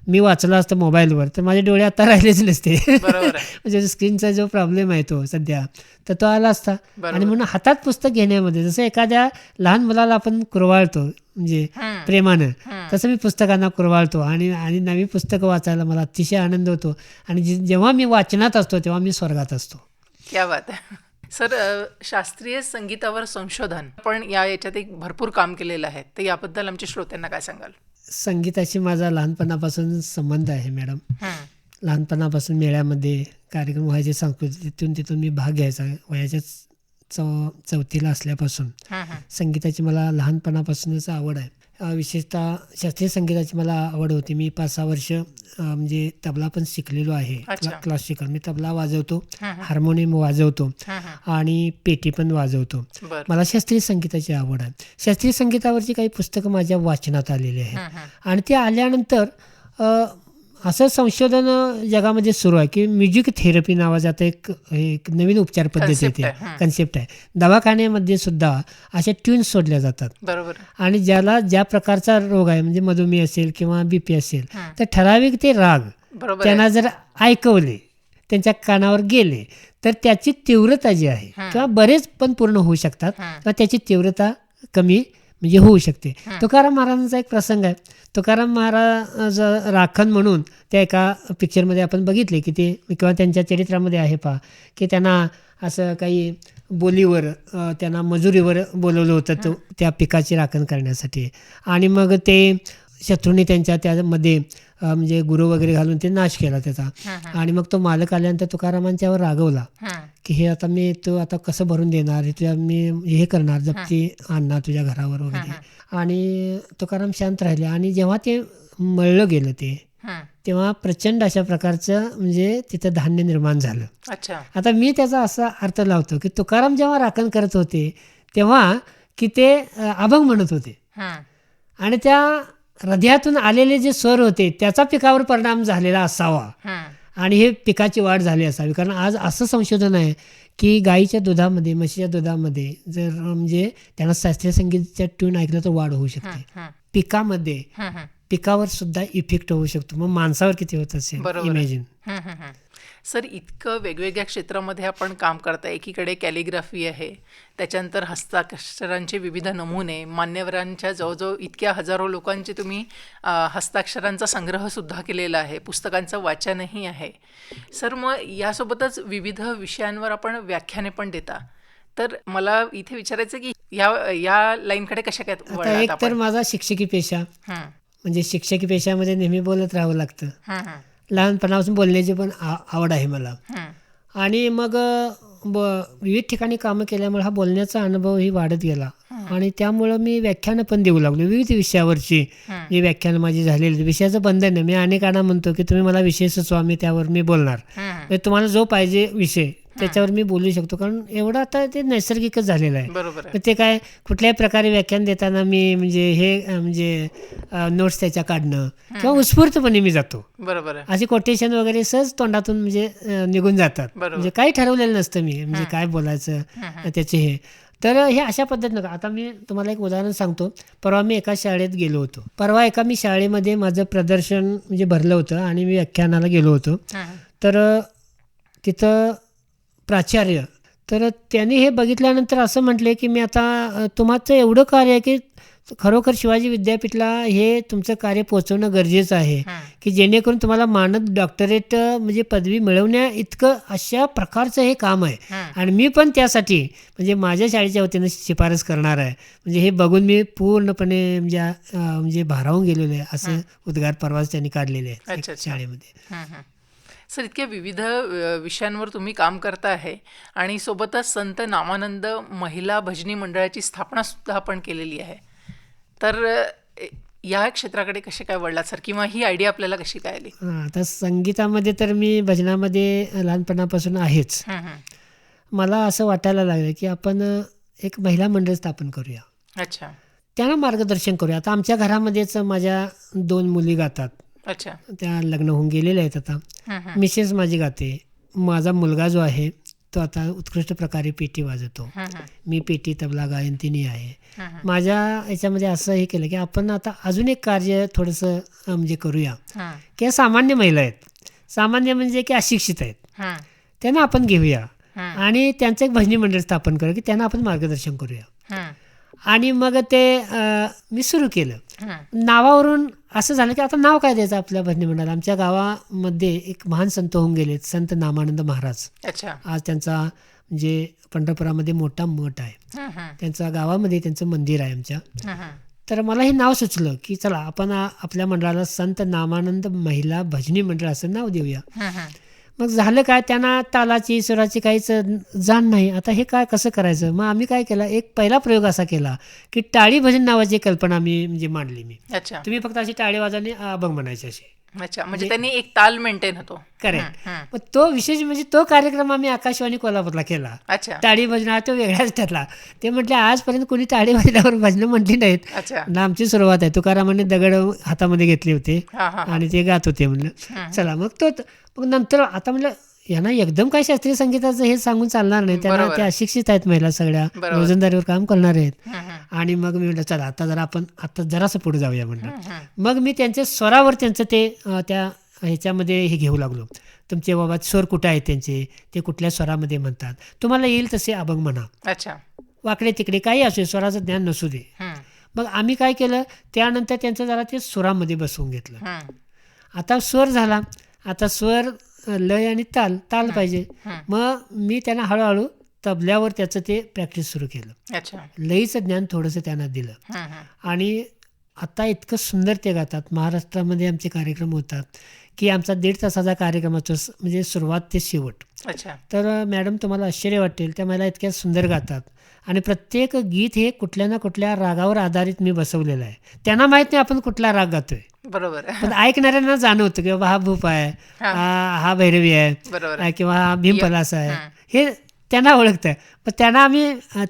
मी वाचलं असतं मोबाईलवर तर माझे डोळे आता राहिलेच नसते. म्हणजे स्क्रीनचा जो प्रॉब्लेम आहे तो सध्या, तर तो आला असता. आणि म्हणून हातात पुस्तक घेण्यामध्ये जसं एखाद्या लहान मुलाला आपण कुरवाळतो म्हणजे प्रेमानं, तसं मी पुस्तकांना कुरवाळतो. आणि नवी पुस्तकं वाचायला मला अतिशय आनंद होतो. आणि जेव्हा मी वाचनात असतो तेव्हा मी स्वर्गात असतो. क्या बात आहे सर. शास्त्रीय संगीतावर संशोधन, पण याच्यात एक भरपूर काम केलेलं आहे, तर याबद्दल आमच्या श्रोत्यांना काय सांगाल? संगीताशी माझा लहानपणापासून संबंध आहे मॅडम. लहानपणापासून मेळ्यामध्ये कार्यक्रम व्हायचे सांस्कृतिक, तिथून मी भाग घ्यायचा. वयाच्या 4थीला असल्यापासून संगीताची मला लहानपणापासूनच आवड आहे. विशेषतः शास्त्रीय संगीताची मला आवड होती. मी 5-6 वर्ष म्हणजे तबला पण शिकलेलो आहे, क्लासिकल. मी तबला वाजवतो, हार्मोनियम वाजवतो आणि पेटी पण वाजवतो. मला शास्त्रीय संगीताची आवड आहे. शास्त्रीय संगीतावरची काही पुस्तकं माझ्या वाचनात आलेली आहेत. आणि ते आल्यानंतर असं संशोधन जगामध्ये सुरू आहे की म्युझिक थेरपी नावाचा आता एक नवीन उपचार पद्धती येते, कन्सेप्ट आहे. दवाखान्यामध्ये सुद्धा अशा ट्यून्स सोडल्या जातात. बरोबर. आणि ज्याला ज्या प्रकारचा रोग आहे, म्हणजे मधुमेह असेल किंवा BP असेल, तर ठराविक ते राग त्यांना जर ऐकवले, त्यांच्या कानावर गेले, तर त्याची तीव्रता जी आहे, किंवा बरेच पण पूर्ण होऊ शकतात किंवा त्याची तीव्रता कमी म्हणजे होऊ शकते. तुकाराम महाराजांचा एक प्रसंग आहे. तुकाराम महाराज राखण म्हणून त्या एका पिक्चरमध्ये आपण बघितले की ते, किंवा त्यांच्या चरित्रामध्ये आहे पहा, की त्यांना असं काही बोलीवर, त्यांना मजुरीवर बोलवलं होतं त्या पिकाची राखण करण्यासाठी. आणि मग ते शत्रूंनी त्यांच्या त्यामध्ये म्हणजे गुरु वगैरे घालून ते नाश केला त्याचा. आणि मग तो मालक आल्यानंतर तुकारामांच्यावर रागवला की हे आता मी तो आता कसं भरून देणार, हे तुझ्या मी हे करणार, जप्ती आणणार तुझ्या घरावर वगैरे. आणि तुकाराम शांत राहिले. आणि जेव्हा ते मळलं गेलं तेव्हा प्रचंड अशा प्रकारचं म्हणजे तिथं धान्य निर्माण झालं. आता मी त्याचा असा अर्थ लावतो की तुकाराम जेव्हा राखण करत होते तेव्हा की ते अभंग म्हणत होते आणि त्या हृदयातून आलेले जे स्वर होते त्याचा पिकावर परिणाम झालेला असावा आणि हे पिकाची वाढ झाली असावी. कारण आज असं संशोधन आहे की गाईच्या दुधामध्ये, म्हशीच्या दुधामध्ये जर म्हणजे त्यांना शास्त्रीय संगीतच्या ट्यून ऐकलं तर वाढ होऊ शकते. पिकामध्ये पिकावर सुद्धा इफेक्ट होऊ शकतो. मग माणसावर किती होत असेल इमॅजिन. सर, इतकं वेगवेगळ्या क्षेत्रामध्ये आपण काम करता. एकीकडे कॅलिग्राफी आहे, त्याच्यानंतर हस्ताक्षरांचे विविध नमुने, मान्यवरांच्या जवळजवळ इतक्या हजारो लोकांचे तुम्ही हस्ताक्षरांचा संग्रहसुद्धा केलेला आहे, पुस्तकांचं वाचनही आहे. सर, मग यासोबतच विविध विषयांवर आपण व्याख्याने पण देता. तर मला इथे विचारायचं की या लाईनकडे कशा काय वळलात एक आपण? तर माझा शिक्षकी पेशा, म्हणजे शिक्षकी पेशामध्ये नेहमी बोलत राहावं लागतं. लहानपणापासून बोलण्याची पण आवड आहे मला. आणि मग विविध ठिकाणी कामं केल्यामुळे हा बोलण्याचा अनुभवही वाढत गेला. आणि त्यामुळं मी व्याख्यानं पण देऊ लागलो विविध विषयावरची. जी व्याख्यानं माझी झालेली, विषयाचं बंधन नाही. मी अनेकांना म्हणतो की तुम्ही मला विषय सुचवा, मी त्यावर मी बोलणार. म्हणजे तुम्हाला जो पाहिजे विषय त्याच्यावर मी बोलू शकतो. कारण एवढं आता ते नैसर्गिकच झालेलं आहे. बरोबर. ते काय कुठल्याही प्रकारे व्याख्यान देताना मी म्हणजे हे म्हणजे नोट्स त्याच्या काढणं किंवा उत्स्फूर्तपणे मी जातो. बरोबर. अशी कोटेशन वगैरे सहज तोंडातून म्हणजे निघून जातात. म्हणजे काही ठरवलेलं नसतं मी म्हणजे काय बोलायचं त्याचे हे. तर हे अशा पद्धतीनं. आता मी तुम्हाला एक उदाहरण सांगतो. परवा मी एका शाळेत गेलो होतो. परवा एका मी शाळेमध्ये माझं प्रदर्शन म्हणजे भरलं होतं आणि मी व्याख्यानाला गेलो होतो. तर तिथं प्राचार्य, तर त्यांनी हे बघितल्यानंतर असं म्हटले की मी आता तुमचं एवढं कार्य आहे की खरोखर शिवाजी विद्यापीठला हे तुमचं कार्य पोहोचवणं गरजेचं आहे की जेणेकरून तुम्हाला मानद डॉक्टरेट म्हणजे पदवी मिळवण्या इतकं अशा प्रकारचं हे काम आहे. आणि मी पण त्यासाठी म्हणजे माझ्या शाळेच्या वतीनं शिफारस करणार आहे. म्हणजे हे बघून मी पूर्णपणे म्हणजे भारावून गेलेलो आहे. असे उद्गार परवाच त्यांनी काढलेले आहेत शाळेमध्ये. सर, इतक्या विविध विषयांवर तुम्ही काम करता आहे आणि सोबतच संत नामानंद महिला भजनी मंडळाची स्थापनासुद्धा आपण केलेली आहे. तर या क्षेत्राकडे कसे काय वळलात सर, किंवा ही आयडिया आपल्याला कशी काय आली? आता संगीतामध्ये तर मी भजनामध्ये लहानपणापासून आहेच. मला असं वाटायला लागलं की आपण एक महिला मंडळ स्थापन करूया. अच्छा. त्यांना मार्गदर्शन करूया. आता आमच्या घरामध्येच माझ्या 2 मुली गातात. अच्छा. त्या लग्न होऊन गेलेल्या आहेत आता. मिसेस माझी गाते. माझा मुलगा जो आहे तो आता उत्कृष्ट प्रकारे पेटी वाजवतो. मी पेटी, तबला, गायन तिन्ही आहे. माझ्या याच्यामध्ये असं हे केलं की आपण आता अजून एक कार्य थोडंसं म्हणजे करूया की सामान्य महिला आहेत, सामान्य म्हणजे की अशिक्षित आहेत, त्यांना आपण घेऊया आणि त्यांचं एक भजनी मंडळ स्थापन करूया की त्यांना आपण मार्गदर्शन करूया. आणि मग ते मी सुरू केलं. नावावरून असं झालं की आता नाव काय द्यायचं आपल्या भजनी मंडळाला. आमच्या गावामध्ये एक महान संत होऊन गेले, संत नामानंद महाराज. आज त्यांचा म्हणजे पंढरपुरामध्ये मोठा मठ आहे. त्यांचा गावामध्ये त्यांचं मंदिर आहे आमच्या. तर मला हे नाव सुचलं की चला आपण आपल्या मंडळाला संत नामानंद महिला भजनी मंडळ असं नाव देऊया. मग झालं काय, त्यांना तालाची सुराची काहीच जाण नाही. आता हे काय कसं करायचं. मग आम्ही काय केलं, एक पहिला प्रयोग असा केला की टाळी भजन नावाची कल्पना मी म्हणजे मांडली मी. तुम्ही फक्त अशी टाळी वाजवणे अभंग म्हणायचे असे. अच्छा, म्हणजे त्यांनी एक ताल मेंटेन होतो. करेक्ट. मग तो विशेष म्हणजे तो कार्यक्रम आम्ही आकाशवाणी कोल्हापूरला केला. टाळी भजन तो वेगळाच ठरला. ते म्हटले आजपर्यंत कोणी टाळी वाजल्यावर भजनं म्हटली नाहीत ना, आमची सुरुवात आहे. तुकारामांनी दगड हातामध्ये घेतले होते आणि ते गात होते. म्हणलं चला मग मग नंतर आता म्हणलं यांना एकदम काय शास्त्रीय संगीताचं हे सांगून चालणार नाही. त्यांना ते अशिक्षित आहेत महिला, सगळ्या रोजंदारीवर काम करणार आहेत. आणि मग मी म्हटलं चला आता जरा आपण आता जरासं पुढे जाऊया म्हटलं. मग मी त्यांच्या स्वरावर त्यांचं ते त्या ह्याच्यामध्ये हे घेऊ लागलो. तुमचे बाबा स्वर कुठे आहेत त्यांचे, ते कुठल्या स्वरामध्ये म्हणतात, तुम्हाला येईल तसे अभंग म्हणा. अच्छा. वाकडे तिकडे काही असू, स्वराचं ज्ञान नसू दे. मग आम्ही काय केलं, त्यानंतर त्यांचं जरा ते स्वरामध्ये बसवून घेतलं. आता स्वर झाला, आता स्वर, लय आणि ताल पाहिजे. मग मी त्यांना हळूहळू तबल्यावर त्याचं ते प्रॅक्टिस सुरू केलं. लयीचं ज्ञान थोडंसं त्यांना दिलं आणि आता इतकं सुंदर ते गातात. महाराष्ट्रामध्ये आमचे कार्यक्रम होतात की आमचा 1.5 तासाचा कार्यक्रमाचं म्हणजे सुरुवात ते शेवट. अच्छा. तर मॅडम तुम्हाला आश्चर्य वाटेल, त्या मला इतक्या सुंदर गातात आणि प्रत्येक गीत हे कुठल्या ना कुठल्या रागावर आधारित मी बसवलेलं आहे. त्यांना माहीत नाही आपण कुठला राग गातोय, बरोबर आहे. पण ऐकणाऱ्यांना जाणवतं की बाबा हा भूप आहे, हा भैरवी बरोबर आहे किंवा हा भीमपलास आहे, हं. हे त्यांना ओळखतं. पण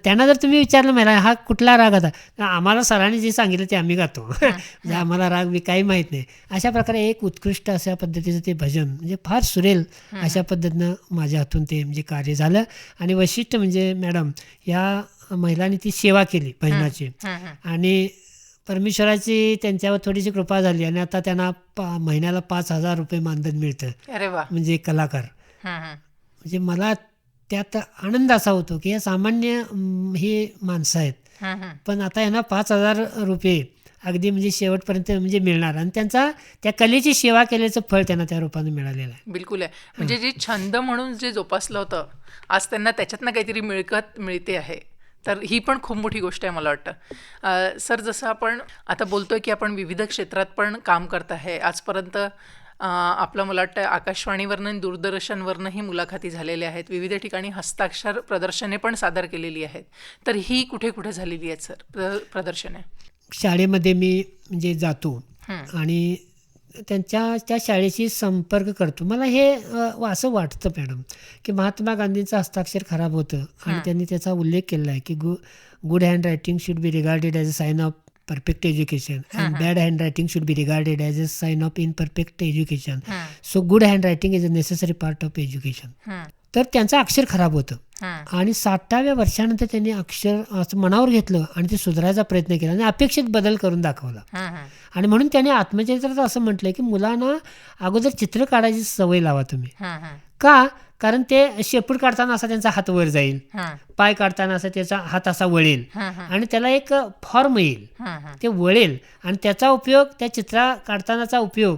त्यांना जर तुम्ही विचारलं मला हा कुठला राग आता, आम्हाला सरांनी जे सांगितलं ते आम्ही गातो. म्हणजे आम्हाला राग बी काही माहीत नाही. अशा प्रकारे एक उत्कृष्ट अशा पद्धतीचं ते भजन म्हणजे फार सुरेल अशा पद्धतीनं माझ्या हातून ते म्हणजे कार्य झालं. आणि वैशिष्ट्य म्हणजे मॅडम या महिलांनी ती सेवा केली भजनाची आणि परमेश्वराची त्यांच्यावर थोडीशी कृपा झाली आणि आता त्यांना महिन्याला 5,000 रुपये मानधन मिळतं. अरे वा. म्हणजे कलाकार. म्हणजे मला त्यात आनंद असा होतो की हे सामान्य हे माणसं आहेत, पण आता यांना 5,000 रुपये अगदी म्हणजे शेवटपर्यंत म्हणजे मिळणार आणि त्या कलेची सेवा केल्याचं फळ त्यांना त्या रूपाने मिळालेलं आहे. बिलकुल आहे. म्हणजे जे छंद म्हणून जे जोपासलं होतं, आज त्यांना त्याच्यातनं काहीतरी मिळकत मिळते आहे, तर ही पण खूप मोठी गोष्ट आहे मला वाटतं. सर, जसं आपण आता बोलतोय की आपण विविध क्षेत्रात पण काम करत आहे. आजपर्यंत आपलं मला वाटतं आकाशवाणीवरनं आणि दूरदर्शनवरनंही मुलाखती झालेल्या आहेत. विविध ठिकाणी हस्ताक्षर प्रदर्शने पण सादर केलेली आहेत. तर ही कुठे कुठे झालेली आहेत सर प्रदर्शने? शाळेमध्ये मी म्हणजे जातो आणि त्या शाळेशी संपर्क करतो. मला हे असं वाटतं मॅडम की महात्मा गांधींचं हस्ताक्षर खराब होतं आणि त्यांनी त्याचा उल्लेख केला आहे की good handwriting should be regarded as a sign of perfect education and bad handwriting should be regarded as a sign of imperfect education. So good handwriting is a necessary part of education. तर त्यांचं अक्षर खराब होतं आणि 60व्या वर्षानंतर त्यांनी अक्षर असं मनावर घेतलं आणि ते सुधारायचा प्रयत्न केला आणि अपेक्षित बदल करून दाखवला. आणि म्हणून त्यांनी आत्मचरित्रात असं म्हटलं की मुलांना अगोदर चित्र काढायची सवय लावा तुम्ही. का? कारण ते शेपूट काढताना असा त्यांचा हात वर जाईल, पाय काढताना असा त्याचा हात असा वळेल आणि त्याला एक फॉर्म येईल, ते वळेल आणि त्याचा उपयोग त्या चित्र काढतानाचा उपयोग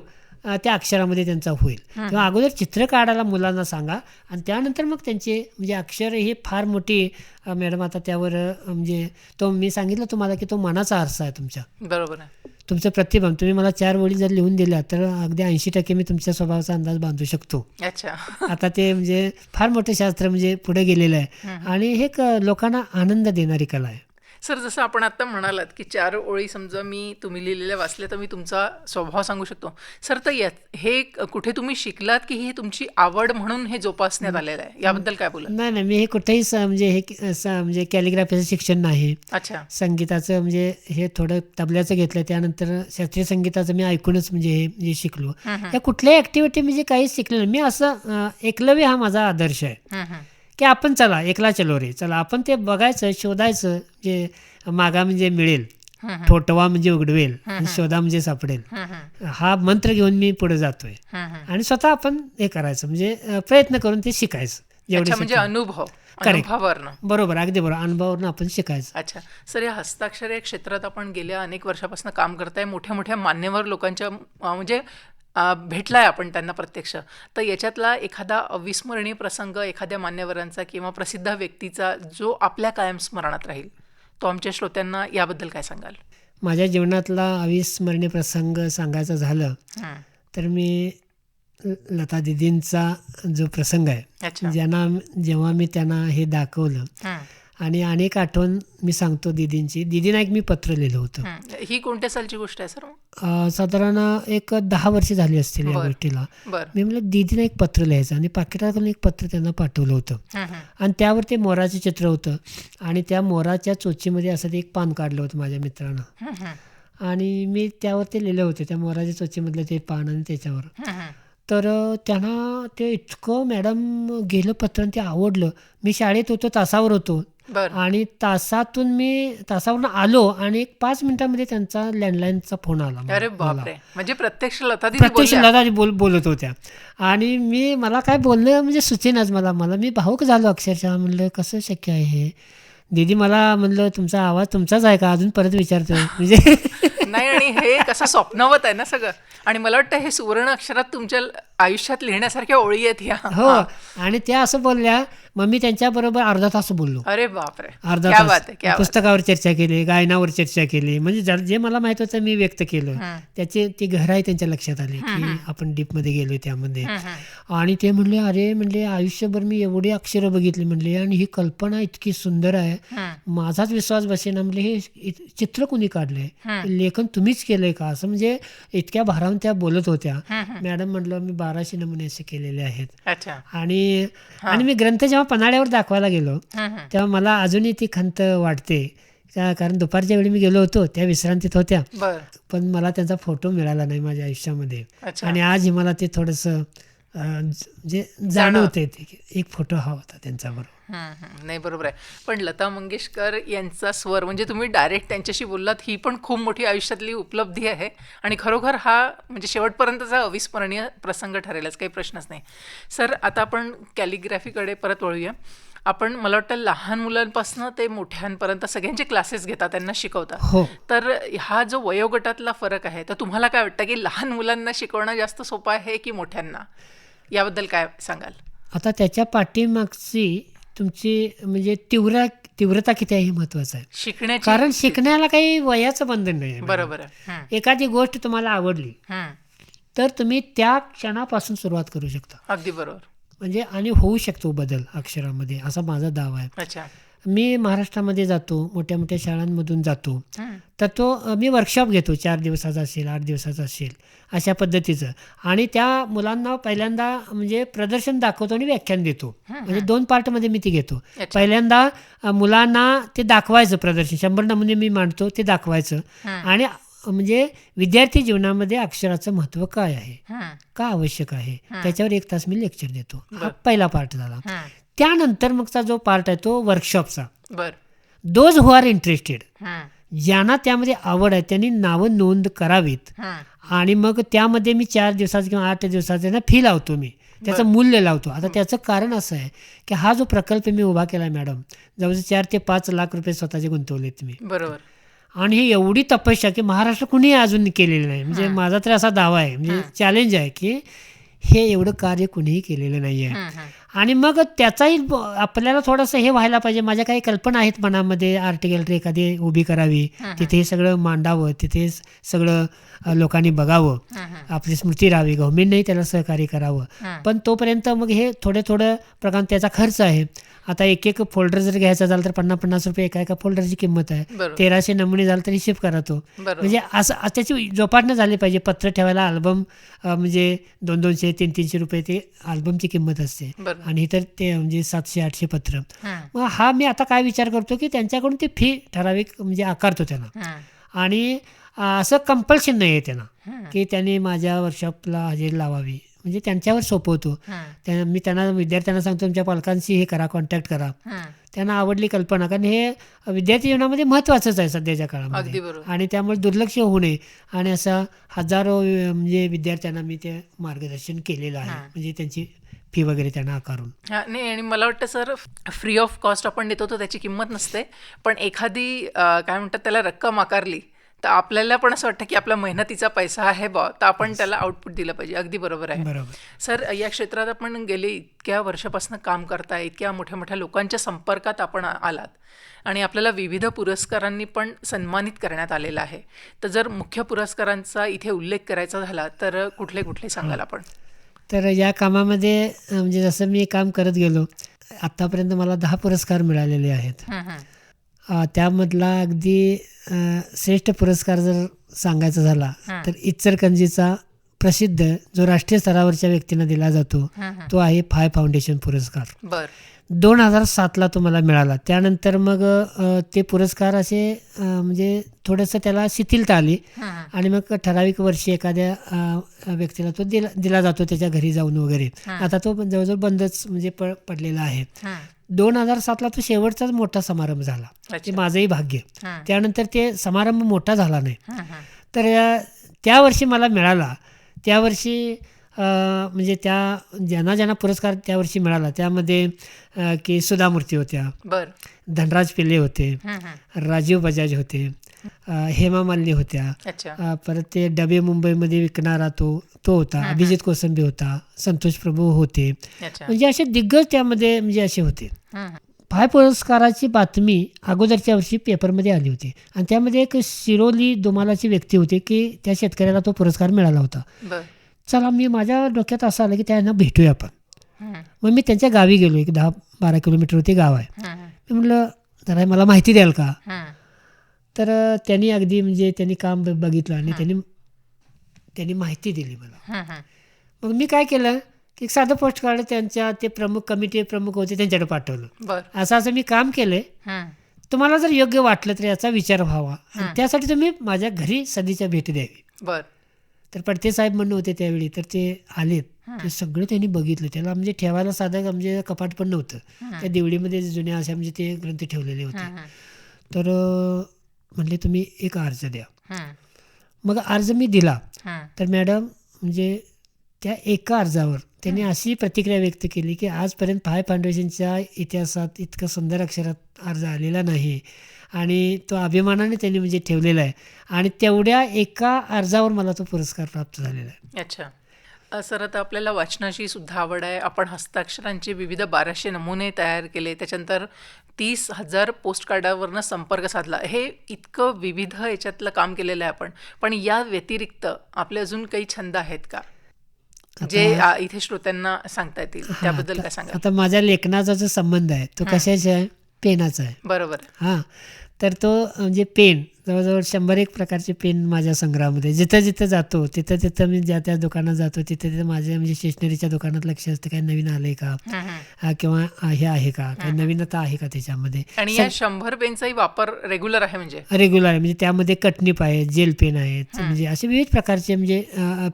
त्या अक्षरामध्ये त्यांचा होईल. तेव्हा अगोदर चित्र काढायला मुलांना सांगा आणि त्यानंतर मग त्यांचे म्हणजे अक्षर हे फार मोठी मॅडम आता त्यावर म्हणजे तो मी सांगितलं तुम्हाला की तो मनाचा आरसा आहे तुमच्या. बरोबर आहे. तुमचं प्रतिभा तुम्ही मला 4 ओळी जर लिहून दिल्या तर अगदी 80% मी तुमच्या स्वभावाचा अंदाज बांधू शकतो. अच्छा. आता ते म्हणजे फार मोठं शास्त्र म्हणजे पुढे गेलेलं आहे आणि हे लोकांना आनंद देणारी कला आहे. सर, जसं आपण आत्ता म्हणालात की 4 ओळी समजा तुम्ही लिहिलेल्या वाचल्या तर मी तुमचा स्वभाव सांगू शकतो. सर, तर हे कुठे तुम्ही शिकलात की ही तुमची आवड म्हणून हे जोपासण्यात आलेलं आहे, याबद्दल काय बोला? नाही, मी हे कुठेही म्हणजे हे म्हणजे कॅलिग्राफीचं शिक्षण नाही. अच्छा. संगीताचं म्हणजे हे थोडं तबल्याचं घेतलं, त्यानंतर शास्त्रीय संगीताचं मी ऐकूनच म्हणजे हे शिकलो. या कुठल्याही ॲक्टिव्हिटी म्हणजे काहीच शिकलं नाही मी. असं एकलव्य हा माझा आदर्श आहे की आपण चला एकला चलो रे, चला आपण ते बघायचं, शोधायचं, जे मागा म्हणजे मिळेल, ठोठवा म्हणजे उघडवेल, शोधा म्हणजे सापडेल, हा मंत्र घेऊन मी पुढे जातोय आणि स्वतः आपण हे करायचं म्हणजे प्रयत्न करून ते शिकायचं. म्हणजे अनुभवावरनं. बरोबर, अगदी बरोबर, अनुभवावरनं आपण शिकायचं. अच्छा. सर, या हस्ताक्षर या क्षेत्रात आपण गेल्या अनेक वर्षापासून काम करताय. मोठ्या मोठ्या मान्यवर लोकांच्या म्हणजे भेटलाय आपण त्यांना प्रत्यक्ष. तर याच्यातला एखादा अविस्मरणीय प्रसंग एखाद्या मान्यवरांचा किंवा प्रसिद्ध व्यक्तीचा जो आपल्या कायम स्मरणात राहील, तो आमच्या श्रोत्यांना याबद्दल काय सांगाल? माझ्या जीवनातला अविस्मरणीय प्रसंग सांगायचा झालं तर मी लता दीदींचा जो प्रसंग आहे, जेव्हा मी त्यांना हे दाखवलं आणि अनेक आठवण मी सांगतो दीदींची. दीदींना एक मी पत्र लिहिलं होतं. ही कोणत्या सालची गोष्ट आहे सर? साधारण एक 10 वर्ष झाली असतील या गोष्टीला. मी म्हटलं दीदीला एक पत्र लिहायचं आणि पाकिटातून एक पत्र त्यांना पाठवलं होतं आणि त्यावर ते मोराचं चित्र होतं आणि त्या मोराच्या चोचीमध्ये असं एक पान काढलं होतं माझ्या मित्रानं आणि मी त्यावर ते लिहिलं होतं, त्या मोराच्या चोचीमधलं ते पान आणि त्याच्यावर. तर त्यांना ते इतकं मॅडम गेलं पत्र आणि ते आवडलं. मी शाळेत होतो, तासावर होतो आणि तासावरून आलो आणि एक 5 मिनिटांमध्ये त्यांचा लँडलाईनचा फोन आला. अरे बापरे. म्हणजे प्रत्यक्ष लता बोलत होत्या आणि मला काय बोलणं म्हणजे सुचेनाच. मला मी भावूक झालो अक्षरशः. म्हणलं कसं शक्य आहे हे? दीदी मला म्हणलं तुमचा आवाज तुमचाच आहे का? अजून परत विचारतो म्हणजे नाही. आणि हे कसं स्वप्नवत आहे ना सगळं. आणि मला वाटतं हे सुवर्ण अक्षरात तुमच्या आयुष्यात लिहिण्यासारख्या ओळी आहेत ह्या. हो, आणि त्या असं बोलल्या, मग मी त्यांच्याबरोबर अर्धा तास बोललो. अरे बापरे, अर्धा तास पुस्तकावर चर्चा केली, गायनावर चर्चा केली, म्हणजे जे मला माहित होतं मी व्यक्त केलं. त्याची ती गहराई त्यांच्या लक्षात आली की आपण डीपमध्ये गेलो त्यामध्ये. आणि ते म्हणले, अरे म्हणले आयुष्यभर मी एवढी अक्षरं बघितली म्हणले, आणि ही कल्पना इतकी सुंदर आहे, माझाच विश्वास बसेना म्हणले, हे चित्र कुणी काढलंय, लेखन तुम्हीच केलंय का, असं म्हणजे इतक्या भारावून त्या बोलत होत्या. मॅडम म्हटलं, मी 1200 नमुने असे केलेले आहेत. आणि मी ग्रंथ जेव्हा पन्हाळ्यावर दाखवायला गेलो तेव्हा मला अजूनही ती खंत वाटते, कारण दुपारच्या वेळी मी गेलो होतो, त्या विश्रांतीत होत्या, पण मला त्यांचा फोटो मिळाला नाही माझ्या आयुष्यामध्ये. आणि आज मला ते थोडंसं जे जाणवते, एक फोटो हवा होता त्यांच्याबरोबर. नाही, बरोबर आहे. पण लता मंगेशकर यांचा स्वर म्हणजे तुम्ही डायरेक्ट त्यांच्याशी बोललात, ही पण खूप मोठी आयुष्यातली उपलब्धी आहे. आणि खरोखर हा म्हणजे शेवटपर्यंतचा अविस्मरणीय प्रसंग ठरेलच, काही प्रश्नच नाही. सर, आता आपण कॅलिग्राफीकडे परत वळूया. आपण मला वाटतं लहान मुलांपासून ते मोठ्यांपर्यंत सगळ्यांचे क्लासेस घेता, त्यांना शिकवता. तर हा जो वयोगटातला फरक आहे, तर तुम्हाला काय वाटतं की लहान मुलांना शिकवणं जास्त सोपं आहे की मोठ्यांना? याबद्दल काय सांगाल? आता त्याच्या पाठीमागची तुमची म्हणजे तीव्रता किती आहे हे महत्वाचं आहे शिकण्याची, कारण शिकण्याला काही वयाचं बंधन नाही. बरोबर. एखादी गोष्ट तुम्हाला आवडली तर तुम्ही त्या क्षणापासून सुरुवात करू शकता. अगदी बरोबर. म्हणजे आणि होऊ शकतो बदल अक्षरामध्ये, असा माझा दावा आहे. अच्छा. मी महाराष्ट्रामध्ये जातो, मोठ्या मोठ्या शाळांमधून जातो, तर तो मी वर्कशॉप घेतो, 4 दिवसाचा असेल, 8 दिवसाचा असेल, अशा पद्धतीचं. आणि त्या मुलांना पहिल्यांदा म्हणजे प्रदर्शन दाखवतो आणि व्याख्यान देतो. म्हणजे 2 पार्टमध्ये मी ती घेतो. पहिल्यांदा मुलांना ते दाखवायचं प्रदर्शन, 100 नमुने मी मांडतो, ते दाखवायचं. आणि म्हणजे विद्यार्थी जीवनामध्ये अक्षराचं महत्त्व काय आहे, का आवश्यक आहे, त्याच्यावर 1 तास मी लेक्चर देतो. हा पहिला पार्ट झाला. त्यानंतर मगचा जो पार्ट आहे तो वर्कशॉपचा. दोज हू आर इंटरेस्टेड, ज्यांना त्यामध्ये आवड आहे त्यांनी नावं नोंद करावीत. आणि मग त्यामध्ये मी 4 दिवसाचं किंवा 8 दिवसाचं फी लावतो, मी त्याचं मूल्य लावतो. आता त्याचं कारण असं आहे की हा जो प्रकल्प मी उभा केला मॅडम, जवळजवळ 4 ते 5 लाख रुपये स्वतःचे गुंतवलेत मी. बरोबर. आणि ही एवढी तपस्या की महाराष्ट्र कुणी अजून केलेलं नाही. म्हणजे माझा तर असा दावा आहे, म्हणजे चॅलेंज आहे की हे एवढं कार्य कुणीही केलेलं नाही आहे. आणि मग त्याचाही आपल्याला थोडंसं हे व्हायला पाहिजे. माझ्या काही कल्पना आहेत मनामध्ये, आर्ट गॅलरी एखादी उभी करावी, तिथे हे सगळं मांडावं, तिथे सगळं लोकांनी बघावं, आपली स्मृती राहावी, गव्हर्नमेंटनेही त्याला सहकार्य करावं. पण तोपर्यंत मग हे थोडं प्रकार त्याचा खर्च आहे. आता एक फोल्डर जर घ्यायचा झाला तर 50-50 रुपये एका फोल्डरची किंमत आहे. 1300 नमुने झाले तर हिशेब करा तो. म्हणजे असं त्याची जोपासना झाली पाहिजे. पत्र ठेवायला अल्बम म्हणजे 200-300 रुपये ते अल्बमची किंमत असते, आणि इतर ते म्हणजे 700-800 पत्र. मग हा मी आता काय विचार करतो की त्यांच्याकडून ती फी ठराविक म्हणजे आकारतो त्यांना. आणि असं कंपल्शन नाही आहे त्यांना की त्यांनी माझ्या वर्कशॉपला हजेरी लावावी, म्हणजे त्यांच्यावर सोपवतो. मी त्यांना विद्यार्थ्यांना सांगतो तुमच्या पालकांशी हे करा, कॉन्टॅक्ट करा, त्यांना आवडली कल्पना, कारण हे विद्यार्थी जीवनामध्ये महत्त्वाचंच आहे सध्याच्या काळामध्ये. आणि त्यामुळे दुर्लक्ष होऊ नये. आणि असा हजारो म्हणजे विद्यार्थ्यांना मी ते मार्गदर्शन केलेलं आहे, म्हणजे त्यांची फी वगैरे त्यांना आकारून. नाही, आणि मला वाटतं सर, फ्री ऑफ कॉस्ट आपण देतो तर त्याची किंमत नसते, पण एखादी काय म्हणतात त्याला रक्कम आकारली तर आपल्याला पण असं वाटतं की आपला मेहनतीचा पैसा आहे बा, तर आपण त्याला आउटपुट दिलं पाहिजे. अगदी बरोबर आहे. सर, या क्षेत्रात आपण गेले इतक्या वर्षापासून काम करताय, इतक्या मोठ्या मोठ्या लोकांच्या संपर्कात आपण आलात, आणि आपल्याला विविध पुरस्कारांनी पण सन्मानित करण्यात आलेलं आहे. तर जर मुख्य पुरस्कारांचा इथे उल्लेख करायचा झाला तर कुठले कुठले सांगाल आपण? तर या कामामध्ये म्हणजे जसं मी काम करत गेलो, आत्तापर्यंत मला 10 पुरस्कार मिळालेले आहेत. त्यामधला अगदी श्रेष्ठ पुरस्कार जर सांगायचा झाला तर इचलकरंजीचा प्रसिद्ध जो राष्ट्रीय स्तरावरच्या व्यक्तींना दिला जातो तो आहे फाय फाउंडेशन पुरस्कार. 2007ला तो मला मिळाला. त्यानंतर मग ते पुरस्कार असे म्हणजे थोडंसं त्याला शिथिलता आली, आणि मग ठराविक वर्षी एखाद्या व्यक्तीला तो दिला जातो त्याच्या घरी जाऊन वगैरे. आता तो जवळजवळ बंदच म्हणजे पडलेला आहे. 2007ला तो शेवटचाच मोठा समारंभ झाला, ते माझंही भाग्य. त्यानंतर ते समारंभ मोठा झाला नाही. तर त्या वर्षी मला मिळाला, त्यावर्षी म्हणजे ज्यांना पुरस्कार त्यावर्षी मिळाला त्यामध्ये की सुधा मूर्ती होत्या, धनराज पिल्ले होते, राजीव बजाज होते, हेमा मालिनी होत्या, परत ते डबे मुंबईमध्ये विकणारा तो होता, अभिजित कोसंबी होता, संतोष प्रभू होते, म्हणजे असे दिग्गज त्यामध्ये म्हणजे असे होते. फाय पुरस्काराची बातमी अगोदरच्या वर्षी पेपरमध्ये आली होती आणि त्यामध्ये एक शिरोली दुमालाची व्यक्ती होती की त्या शेतकऱ्याला तो पुरस्कार मिळाला होता. चला, मी माझ्या डोक्यात असं आलं की त्यांना भेटूया आपण. मग मी त्यांच्या गावी गेलो, एक 10-12 किलोमीटरवरती गाव आहे. मी म्हटलं जरा मला माहिती द्याल का. तर त्यांनी अगदी म्हणजे त्यांनी काम बघितलं आणि त्यांनी माहिती दिली मला. मग मी काय केलं की साधं पोस्ट कार्ड त्यांच्या ते प्रमुख कमिटी प्रमुख होते त्यांच्याकडे पाठवलं. असं मी काम केलंय, तुम्हाला जर योग्य वाटलं तर याचा विचार व्हावा आणि त्यासाठी तुम्ही माझ्या घरी सदिच्छा भेट द्यावी. तर पडते साहेब म्हणून होते त्यावेळी, तर ते आलेत. ते सगळं त्यांनी बघितलं. त्याला म्हणजे ठेवायला साधं म्हणजे कपाट पण नव्हतं. त्या देवळीमध्ये जुन्या अशा म्हणजे ते ग्रंथ ठेवलेले होते. तर म्हणले तुम्ही एक अर्ज द्या. मग अर्ज मी दिला. तर मॅडम म्हणजे त्या एका अर्जावर त्यांनी अशी प्रतिक्रिया व्यक्त केली की आजपर्यंत फाय फाउंडेशनच्या इतिहासात इतका सुंदर अक्षरात अर्ज आलेला नाही आणि तो अभिमानाने त्यांनी म्हणजे ठेवलेला आहे आणि तेवढ्या एका अर्जावर मला तो पुरस्कार प्राप्त झालेला आहे. अच्छा सर, आता आपल्याला वाचनाची सुद्धा आवड आहे. आपण हस्ताक्षरांचे विविध 1200 नमुने तयार केले, त्याच्यानंतर 30,000 पोस्ट कार्डावरनं संपर्क साधला. हे इतकं विविध याच्यातलं काम केलेलं आहे आपण. पण या व्यतिरिक्त आपले अजून काही छंद आहेत का जे इथे श्रोत्यांना सांगता येतील, त्याबद्दल काय सांगा. आता माझ्या लेखनाचा जो संबंध आहे तो कशाचा आहे, पेनाचा आहे. बरोबर. हां, तर तो म्हणजे पेन जवळजवळ 101 प्रकारचे पेन माझ्या संग्रहामध्ये. जिथं जिथं जातो तिथं मी ज्या त्या दुकानात जातो तिथे माझ्या म्हणजे स्टेशनरीच्या दुकानात लक्ष असतं काही नवीन आलंय का किंवा हे आहे का, काही नवीनता आहे का त्याच्यामध्ये. आणि या 100 पेनचाही वापर रेग्युलर आहे, म्हणजे रेग्युलर आहे. म्हणजे त्यामध्ये कटनिप आहे, जेल पेन आहेत, म्हणजे असे विविध प्रकारचे म्हणजे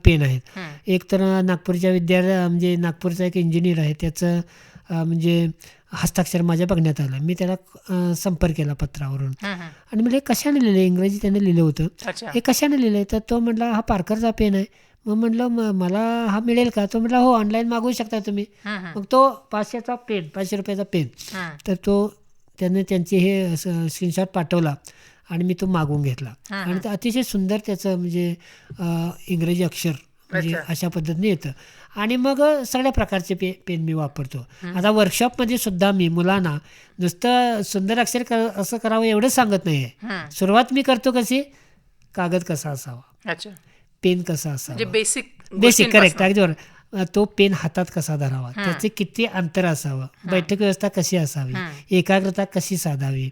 पेन आहेत. एक तर नागपूरच्या म्हणजे नागपूरचा एक इंजिनियर आहे, त्याचं म्हणजे हस्ताक्षर माझ्या बघण्यात आलं. मी त्याला संपर्क केला पत्रावरून आणि म्हणजे कशाने लिहिलं, इंग्रजी त्याने लिहिलं होतं. हे कशाने लिहिलं तर तो म्हटला हा पार्करचा पेन आहे. मग म्हटलं मला हा मिळेल का. तो म्हटला हो, ऑनलाईन मागवू शकता तुम्ही. मग तो 500 रुपयाचा पेन, तर तो त्याने त्यांचे हे स्क्रीनशॉट पाठवला आणि मी तो मागवून घेतला आणि ते अतिशय सुंदर त्याचं म्हणजे इंग्रजी अक्षर म्हणजे अशा पद्धतीने येतं. आणि मग सगळ्या प्रकारचे पेन मी वापरतो. आता वर्कशॉपमध्ये सुद्धा मी मुलांना नुसतं सुंदर अक्षर असं करावं एवढंच सांगत नाही आहे. सुरुवात मी करतो कशी, कागद कसा असावा, पेन कसा असावा, बेसिक करेक्ट अगदी बरोबर. तो पेन हातात कसा धरावा, त्याचे किती अंतर असावं, बैठक व्यवस्था कशी असावी, एकाग्रता कशी साधावी,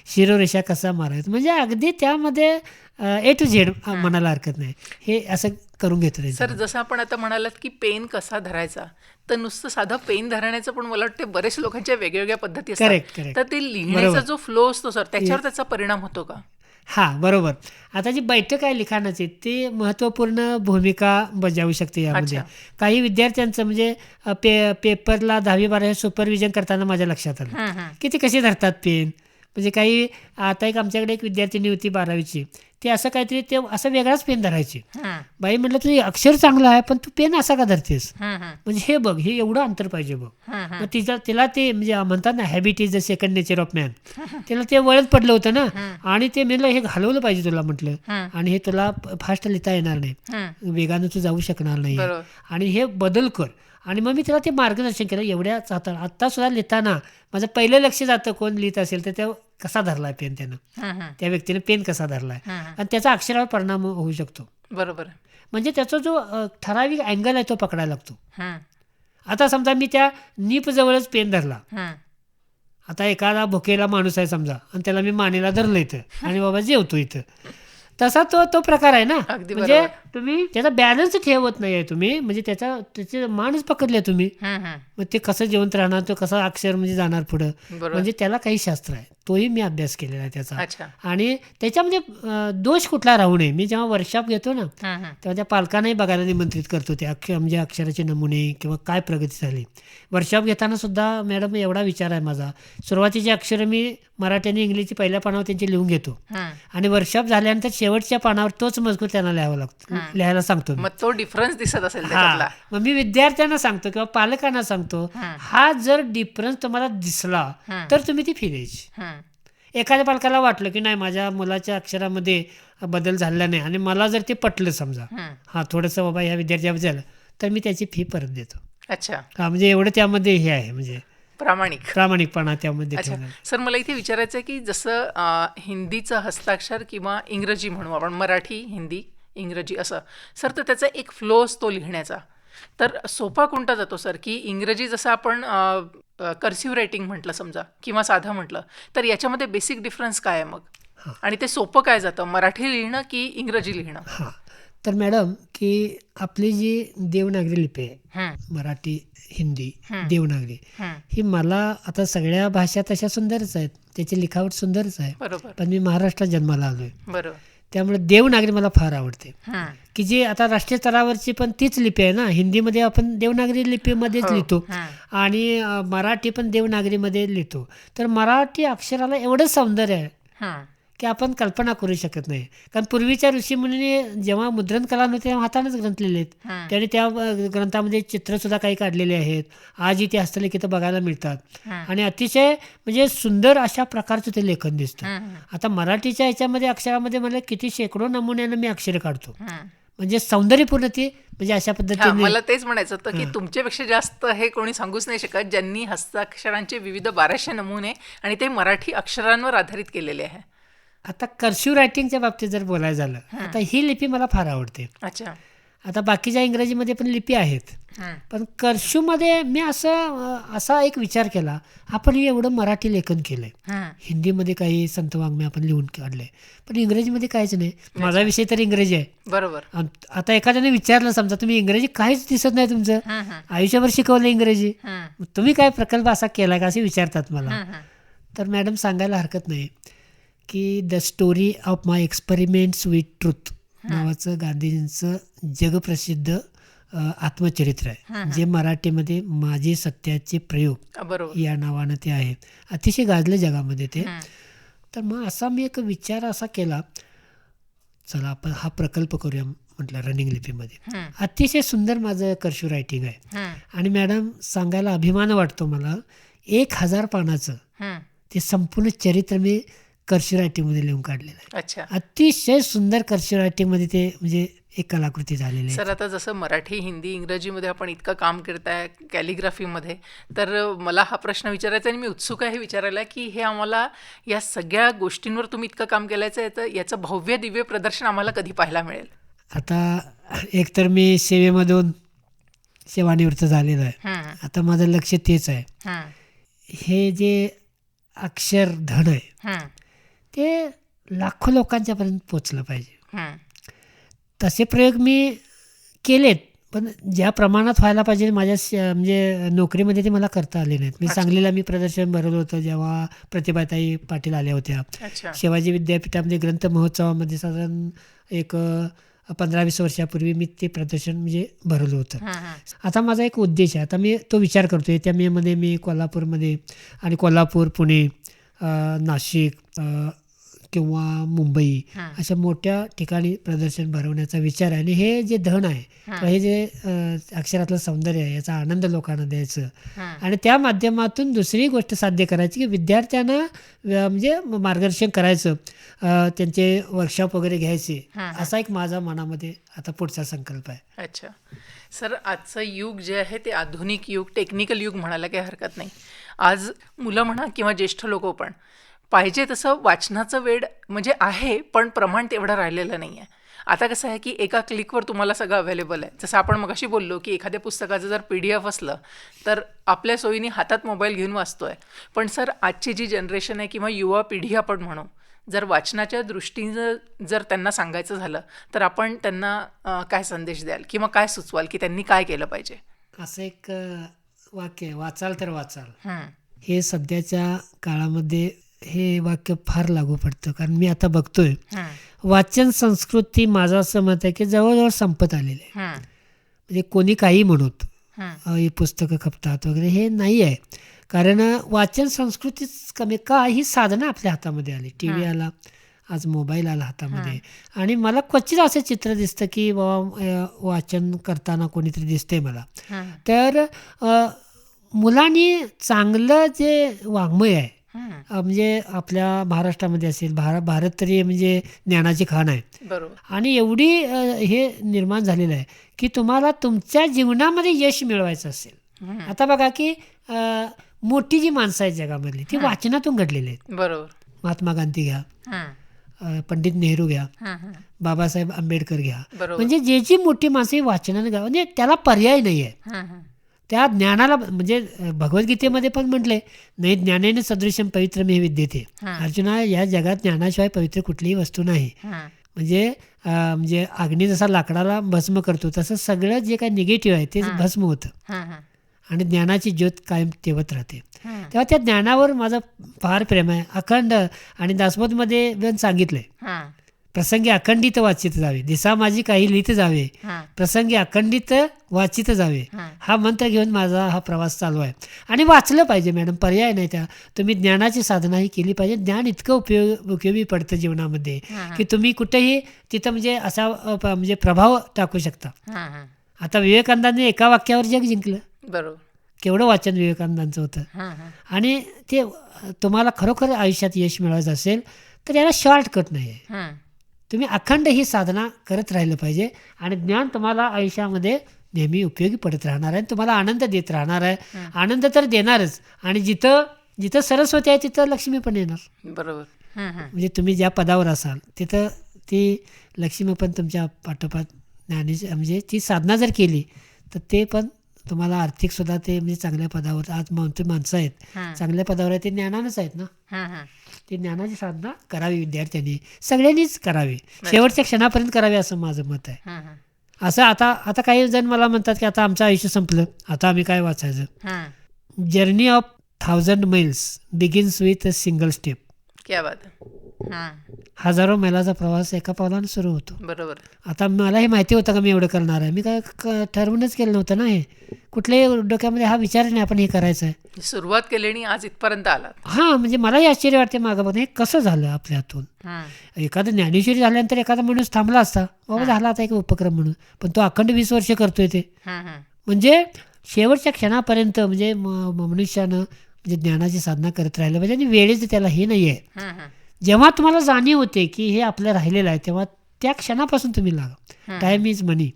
शिरोरेषा कसा मारायचा, म्हणजे अगदी त्यामध्ये A to Z म्हणायला हरकत नाही. हे असं करून घेतो. सर, जसं आपण आता म्हणालात की पेन कसा धरायचा, तर नुसतं साधा पेन धरण्याचं पण मला वाटतं बरेच लोकांच्या वेगवेगळ्या पद्धती असतात. तर ते लिहिण्याचा जो फ्लो असतो सर, त्याच्यावर त्याचा परिणाम होतो का. हां, बरोबर. आता जी बैठक आहे लिखाणाची ती महत्त्वपूर्ण भूमिका बजावू शकते यामध्ये. काही विद्यार्थ्यांचं म्हणजे पेपरला 10वी-12वी सुपरविजन करताना माझ्या लक्षात आलं की ते कसे धरतात पेन. म्हणजे काही आता आमच्याकडे एक विद्यार्थिनी होती 12वीची, ते असं काहीतरी ते असं वेगळाच पेन धरायची. बाई म्हटलं तुझं अक्षर चांगलं आहे पण तू पेन असा का धरतेस, म्हणजे हे बघ, हे एवढं अंतर पाहिजे बघ. मग तिला ते म्हणजे म्हणतात ना habit is the second nature of man, तिला ते वळत पडलं होतं ना. आणि ते म्हटलं हे घालवलं पाहिजे तुला म्हटलं, आणि हे तुला फास्ट लिहिता येणार नाही, वेगानं तू जाऊ शकणार नाही आणि हे बदल कर. आणि मग मी त्याला ते मार्गदर्शन केलं. एवढ्या आत्ता सुद्धा लिहिताना माझं पहिलं लक्ष जातं कोण लिहित असेल तर त्या कसा धरलाय पेन, त्यानं त्या व्यक्तीने पेन कसा धरलाय आणि त्याचा अक्षरावर परिणाम होऊ शकतो. बरोबर. म्हणजे त्याचा जो ठराविक अँगल आहे तो पकडायला लागतो. आता समजा मी त्या नीप जवळच पेन धरला, आता एखादा भुकेला माणूस आहे समजा आणि त्याला मी मानेला धरलं इथं आणि बाबा जेवतो इथं, तसा तो प्रकार आहे ना. म्हणजे तुम्ही त्याचा बॅलन्स ठेवत नाही आहे तुम्ही, म्हणजे त्याचे मानच पकडले तुम्ही, मग ते कसं जिवंत राहणार, तो कसा अक्षर म्हणजे जाणार पुढं, म्हणजे त्याला काही शास्त्र आहे, तोही मी अभ्यास केलेला आहे त्याचा. आणि त्याच्यामध्ये दोष कुठला राहू नये. मी जेव्हा वर्कशॉप घेतो ना तेव्हा त्या पालकांनाही बघायला निमंत्रित करतो ते म्हणजे अक्षराचे नमुने किंवा काय प्रगती झाली. वर्कशॉप घेताना सुद्धा मॅडम एवढा विचार आहे माझा, सुरुवातीचे अक्षर मी मराठी आणि इंग्लिशची पहिल्या पानावर त्यांची लिहून घेतो आणि वर्कशॉप झाल्यानंतर शेवटच्या पानावर तोच मजकूर त्यांना लिहायला सांगतो. मग तो डिफरन्स दिसत असेल. मग मी विद्यार्थ्यांना सांगतो किंवा पालकांना सांगतो, हा जर डिफरन्स तुम्हाला दिसला तर तुम्ही ती फी द्यायची. एखाद्या पालकाला वाटलं की नाही माझ्या मुलाच्या अक्षरामध्ये बदल झाला नाही आणि मला जर ते पटलं समजा, हां थोडंसं बाबा ह्या विद्यार्थ्याबद्दल झालं, तर मी त्याची फी परत देतो. अच्छा. हां म्हणजे एवढं त्यामध्ये हे आहे, म्हणजे प्रामाणिकपणा त्यामध्ये अच्छा. ठेवला. सर मला इथे विचारायचं आहे की जसं हिंदीचं हस्ताक्षर किंवा इंग्रजी म्हणू आपण, मराठी हिंदी इंग्रजी असं सर, तर त्याचा एक फ्लो असतो लिहिण्याचा, तर सोपा कोणता जातो सर? की इंग्रजी जसं आपण कर्सिव्ह रायटिंग म्हटलं समजा किंवा साधं म्हटलं, तर याच्यामध्ये बेसिक डिफरन्स काय आहे मग? आणि ते सोपं काय जातं, मराठी लिहिणं की इंग्रजी लिहिणं? हां तर मॅडम की आपली जी देवनागरी लिपी आहे, मराठी हिंदी देवनागरी, ही मला आता सगळ्या भाषा तशा सुंदरच आहेत, त्याची लिखावट सुंदरच आहे, पण मी महाराष्ट्रात जन्माला आलोय, बरोबर, त्यामुळे देवनागरी मला फार आवडते. की जी आता राष्ट्रीय स्तरावरची पण तीच लिपी आहे ना, हिंदीमध्ये आपण देवनागरी लिपीमध्येच लिहितो आणि मराठी पण देवनागरीमध्ये लिहितो, तर मराठी अक्षराला एवढं सौंदर्य आहे की आपण कल्पना करू शकत नाही. कारण पूर्वीच्या ऋषीमुनीने जेव्हा मुद्रण कला नव्हते तेव्हा हातानेच ग्रंथ लिहिले आहेत, त्याने त्या ग्रंथामध्ये चित्रसुद्धा काही काढलेले आहेत, आजही ते हस्तलिखितं बघायला मिळतात आणि अतिशय म्हणजे सुंदर अशा प्रकारचं ते लेखन दिसतं. आता मराठीच्या ह्याच्यामध्ये अक्षरामध्ये मला किती शेकडो नमुन्यानं मी अक्षरे काढतो, म्हणजे सौंदर्यपूर्ण ती, म्हणजे अशा पद्धतीने. मला तेच म्हणायचं होतं की तुमच्यापेक्षा जास्त हे कोणी सांगूच नाही शकत ज्यांनी हस्ताक्षरांचे विविध 1200 नमुने आणि ते मराठी अक्षरांवर आधारित केलेले आहे. आता कर्सिव्ह रायटिंगच्या बाबतीत जर बोलायचं झालं, आता ही लिपी मला फार आवडते. अच्छा. आता बाकीच्या इंग्रजीमध्ये पण लिपी आहेत, पण कर्सिव्हमध्ये मी असा एक विचार केला, आपण हे एवढं मराठी लेखन केलंय, हिंदीमध्ये काही संतवाङ्मय आपण लिहून काढले, पण इंग्रजीमध्ये काहीच नाही. माझा विषय तर इंग्रजी आहे, बरोबर. आता एखाद्याने विचारलं समजा, तुम्ही इंग्रजी काहीच दिसत नाही तुमचं, आयुष्यभर शिकवलं इंग्रजी, तुम्ही काय प्रकल्प असा केला का, असे विचारतात मला. तर मॅडम सांगायला हरकत नाही की the story of my experiments with truth नावाचं गांधीजींचं जगप्रसिद्ध आत्मचरित्र आहे, जे मराठीमध्ये माझे सत्याचे प्रयोग या नावानं ते आहे. अतिशय गाजलं जगामध्ये ते. तर मग असा मी एक विचार असा केला, चला आपण हा प्रकल्प करूया म्हटलं रनिंग लिपीमध्ये. अतिशय सुंदर माझं कर्सिव्ह रायटिंग आहे आणि मॅडम सांगायला अभिमान वाटतो मला, 1000 पानाचं ते संपूर्ण चरित्र मी कर्सिव्ह रायटिंगमध्ये लिहून काढलेलं आहे. अच्छा. अतिशय सुंदर कर्सिव्ह रायटिंगमध्ये ते म्हणजे एक कलाकृती झालेली आहे. सर आता जसं मराठी हिंदी इंग्रजीमध्ये आपण इतकं काम करताय कॅलिग्राफीमध्ये, तर मला हा प्रश्न विचारायचा आणि मी उत्सुक आहे विचारायला की हे आम्हाला या सगळ्या गोष्टींवर तुम्ही इतकं काम केल्याचं आहे, तर याचं भव्य दिव्य प्रदर्शन आम्हाला कधी पाहायला मिळेल? आता एकतर मी सेवेमधून सेवानिवृत्त झालेलो आहे, आता माझं लक्ष तेच आहे, हे जे अक्षर धन आहे ते लाखो लोकांच्यापर्यंत पोचलं पाहिजे. तसे प्रयोग मी केलेत, पण ज्या प्रमाणात व्हायला पाहिजे माझ्या म्हणजे नोकरीमध्ये ते मला करता आले नाहीत. मी सांगलीला प्रदर्शन भरवलं होतं जेव्हा प्रतिभाताई पाटील आल्या होत्या. शिवाजी विद्यापीठामध्ये ग्रंथ महोत्सवामध्ये साधारण एक 15-20 वर्षापूर्वी मी ते प्रदर्शन म्हणजे भरवलं होतं. आता माझा एक उद्देश आहे, आता मी तो विचार करतो, येत्या मेमध्ये मी कोल्हापूरमध्ये आणि कोल्हापूर, पुणे, नाशिक किंवा मुंबई अशा मोठ्या ठिकाणी प्रदर्शन भरवण्याचा विचार आहे. आणि हे जे धन आहे, हे जे अक्षरातलं सौंदर्य आहे, याचा आनंद लोकांना द्यायचं आणि त्या माध्यमातून दुसरी गोष्ट साध्य करायची की विद्यार्थ्यांना म्हणजे मार्गदर्शन करायचं, त्यांचे वर्कशॉप वगैरे घ्यायचे, असा एक माझा मनामध्ये आता पुढचा संकल्प आहे. अच्छा. सर आजचं युग जे आहे ते आधुनिक युग, टेक्निकल युग म्हणायला काही हरकत नाही. आज मुलं म्हणा किंवा ज्येष्ठ लोक पण पाहिजे तसं वाचनाचं वेड म्हणजे आहे, पण प्रमाण तेवढं राहिलेलं नाही आहे. आता कसं आहे की एका क्लिकवर तुम्हाला सगळं अवेलेबल आहे. जसं आपण मगाशी बोललो की एखाद्या पुस्तकाचं जर PDF असलं तर आपल्या सोयीने हातात मोबाईल घेऊन वाचतोय. पण सर आजची जी जनरेशन आहे किंवा युवा पिढी आपण म्हणू, जर वाचनाच्या दृष्टीनं जर त्यांना सांगायचं झालं तर आपण त्यांना काय संदेश द्याल किंवा काय सुचवाल की त्यांनी काय केलं पाहिजे? असं एक वाक्य, वाचाल तर वाचाल, हे सध्याच्या काळामध्ये हे वाक्य फार लागू पडतं. कारण मी आता बघतोय वाचन संस्कृती, माझं असं मत आहे की जवळजवळ संपत आलेली आहे. म्हणजे कोणी काही म्हणत ही पुस्तकं खपतात वगैरे, हे नाही आहे. कारण वाचन संस्कृतीच कमी का, ही साधनं आपल्या हातामध्ये आली, TV आला, आज मोबाईल आला हातामध्ये, आणि मला क्वचित असं चित्र दिसतं की बाबा वाचन करताना कोणीतरी दिसतंय मला. तर मुलांनी चांगलं जे वाङ्मय आहे म्हणजे आपल्या महाराष्ट्रामध्ये असेल, भारत तरी म्हणजे ज्ञानाची खाण आहे. बरोबर. आणि एवढी हे निर्माण झालेलं आहे की तुम्हाला तुमच्या जीवनामध्ये यश मिळवायचं असेल. आता बघा की मोठी जी माणसं आहेत जगामधली ती वाचनातून घडलेली आहेत. बरोबर. महात्मा गांधी घ्या, पंडित नेहरू घ्या, बाबासाहेब आंबेडकर घ्या, म्हणजे जे जी मोठी माणसं ही वाचनाने घ्या, म्हणजे त्याला पर्याय नाही आहे. त्या ज्ञानाला म्हणजे भगवद्गीतेमध्ये पण म्हटले नाही, ज्ञानेन सदृशम पवित्रमेव विद्यते. अर्जुना, या जगात ज्ञानाशिवाय पवित्र कुठलीही वस्तू नाही. म्हणजे अग्नी जसा लाकडाला भस्म करतो तसं सगळं जे काही निगेटिव्ह आहे ते भस्म होतं आणि ज्ञानाची ज्योत कायम तेवत राहते. तेव्हा त्या ज्ञानावर माझं फार प्रेम आहे, अखंड. आणि दासबोधमध्ये पण सांगितलंय, प्रसंगी अखंडित वाचित जावे, दिसा माझी काही लिहित जावे, प्रसंगी अखंडित वाचित जावे. हा मंत्र घेऊन माझा हा प्रवास चालू आहे. आणि वाचलं पाहिजे मॅडम, पर्याय नाही. त्या तुम्ही ज्ञानाची साधनाही केली पाहिजे. ज्ञान इतकं उपयोगी पडतं जीवनामध्ये की तुम्ही कुठेही तिथं म्हणजे असा म्हणजे प्रभाव टाकू शकता. आता विवेकानंदांनी एका वाक्यावर जग जिंकलं. बरोबर. केवढं वाचन विवेकानंदांचं होतं. आणि ते तुम्हाला खरोखर आयुष्यात यश मिळवायचं असेल तर याला शॉर्टकट नाही आहे. तुम्ही अखंड ही साधना करत राहिलं पाहिजे आणि ज्ञान तुम्हाला आयुष्यामध्ये नेहमी उपयोगी पडत राहणार आहे, तुम्हाला आनंद देत राहणार आहे. आनंद तर देणारच, आणि जिथं सरस्वती आहे तिथं लक्ष्मी पण येणार. बरोबर. म्हणजे तुम्ही ज्या पदावर असाल तिथं ती लक्ष्मी पण तुमच्या पाठोपाठ ज्ञानाची म्हणजे ती साधना जर केली तर ते पण तुम्हाला आर्थिक सुद्धा ते म्हणजे चांगल्या पदावर. आज माणसं आहेत चांगल्या पदावर आहे ते ज्ञानानंच आहेत ना. ती ज्ञानाची साधना करावी विद्यार्थ्यांनी, सगळ्यांनीच करावी, शेवटच्या क्षणापर्यंत करावी असं माझं मत आहे. असं आता काही जण मला म्हणतात की आता आमचं आयुष्य संपलं, आता आम्ही काय वाचायचं. Journey of 1000 miles begins with a single step. क्या बात. हजारो मैलाचा प्रवास एका पावलानं सुरू होतो. बरोबर. आता मला हे माहिती होतं का मी एवढं करणार आहे, मी काय ठरवूनच केलं नव्हतं ना. हे कुठल्याही डोक्यामध्ये हा विचार नाही आपण हे करायचं आहे. सुरुवात केली आणि आज इथपर्यंत आला. हां, म्हणजे मलाही आश्चर्य वाटते मागं बघून हे कसं झालं आपल्या हातून. एखादं ज्ञानेश्वरी झाल्यानंतर एखादा माणूस थांबला असता, बाबा झाला आता एक उपक्रम म्हणून, पण तो अखंड 20 वर्ष करतोय ते. म्हणजे शेवटच्या क्षणापर्यंत म्हणजे मनुष्यानं म्हणजे ज्ञानाची साधना करत राहिलं पाहिजे. आणि वेळेचं त्याला हे नाही आहे. जेव्हा तुम्हाला जाणीव होते की हे आपलं राहिलेलं आहे तेव्हा त्या क्षणापासून तुम्ही लागा. टाईम इज मनी,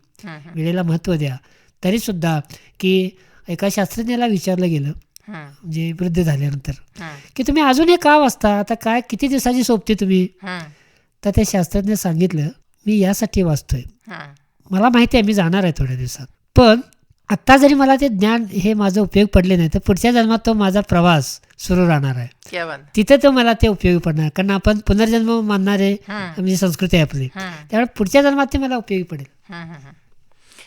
वेळेला महत्त्व द्या. तरीसुद्धा की एका शास्त्रज्ञाला विचारलं गेलं म्हणजे वृद्ध झाल्यानंतर की तुम्ही अजून हे का वाचता, आता काय किती दिवसाची सोबती तुम्ही. तर त्या शास्त्रज्ञ सांगितलं, मी यासाठी वाचतोय, मला माहिती आहे मी जाणार आहे थोड्या दिवसात, पण आत्ता जरी मला ते ज्ञान हे माझं उपयोग पडले नाही तर पुढच्या जन्मात तो माझा प्रवास सुरू राहणार आहे, तिथे तो मला ते उपयोगी पडणार. कारण आपण पुनर्जन्म मानणारे म्हणजे संस्कृती आहे आपली, त्यामुळे पुढच्या जन्मात ते मला उपयोगी पडेल.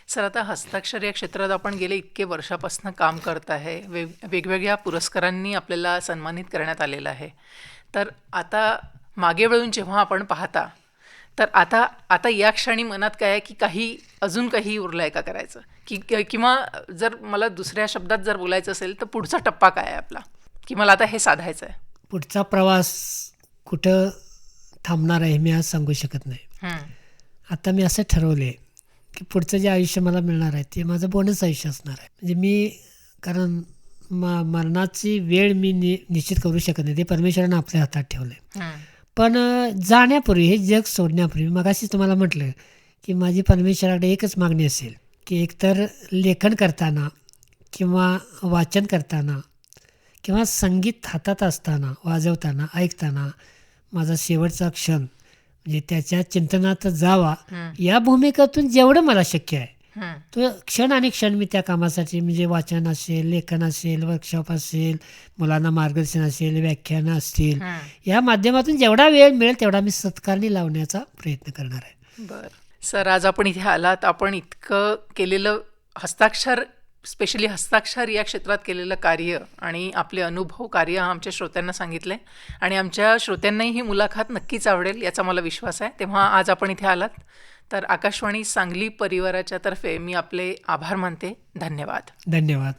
सर, आता हस्ताक्षर या क्षेत्रात आपण गेले इतके वर्षापासून काम करत आहे, वेगवेगळ्या पुरस्कारांनी आपल्याला सन्मानित करण्यात आलेलं आहे. तर आता मागे वळून जेव्हा आपण पाहता तर आता या क्षणी मनात काय आहे की अजून काही उरलं आहे का करायचं, किंवा जर मला दुसऱ्या शब्दात जर बोलायचं असेल तर पुढचा टप्पा काय आहे आपला, की मला आता हे साधायचं आहे. पुढचा प्रवास कुठं थांबणार आहे मी आज सांगू शकत नाही. आता मी असं ठरवले की पुढचं जे आयुष्य मला मिळणार आहे ते माझं बोनस आयुष्य असणार आहे. म्हणजे मी कारण मरणाची वेळ मी निश्चित करू शकत नाही, ते परमेश्वरानं आपल्या हातात ठेवलं आहे. पण जाण्यापूर्वी, हे जग सोडण्यापूर्वी, मगाशी तुम्हाला म्हटलं की माझी परमेश्वराकडे एकच मागणी असेल की एकतर लेखन करताना किंवा वाचन करताना किंवा संगीत हातात असताना, वाजवताना, ऐकताना माझा शेवटचा क्षण म्हणजे त्याच्या चिंतनात जावा, या भूमिकेतून जेवढं मला शक्य आहे तो क्षण आणि क्षण मी त्या कामासाठी म्हणजे वाचन असेल, लेखन असेल, वर्कशॉप असेल, मुलांना मार्गदर्शन असेल, व्याख्यानं असतील, या माध्यमातून जेवढा वेळ मिळेल तेवढा मी सत्कारणी लावण्याचा प्रयत्न करणार आहे. बरं सर, आज आपण इथे आलात, आपण इतकं केलेलं हस्ताक्षर, स्पेशली हस्ताक्षर या क्षेत्रात केलेलं कार्य आणि आपले अनुभव कार्य आमच्या श्रोत्यांना सांगितले आणि आमच्या श्रोत्यांनाही ही मुलाखत नक्कीच आवडेल याचा मला विश्वास आहे. तेव्हा आज आपण इथे आलात तर आकाशवाणी सांगली परिवाराच्या तर्फे मी आपले आभार मानते. धन्यवाद. धन्यवाद.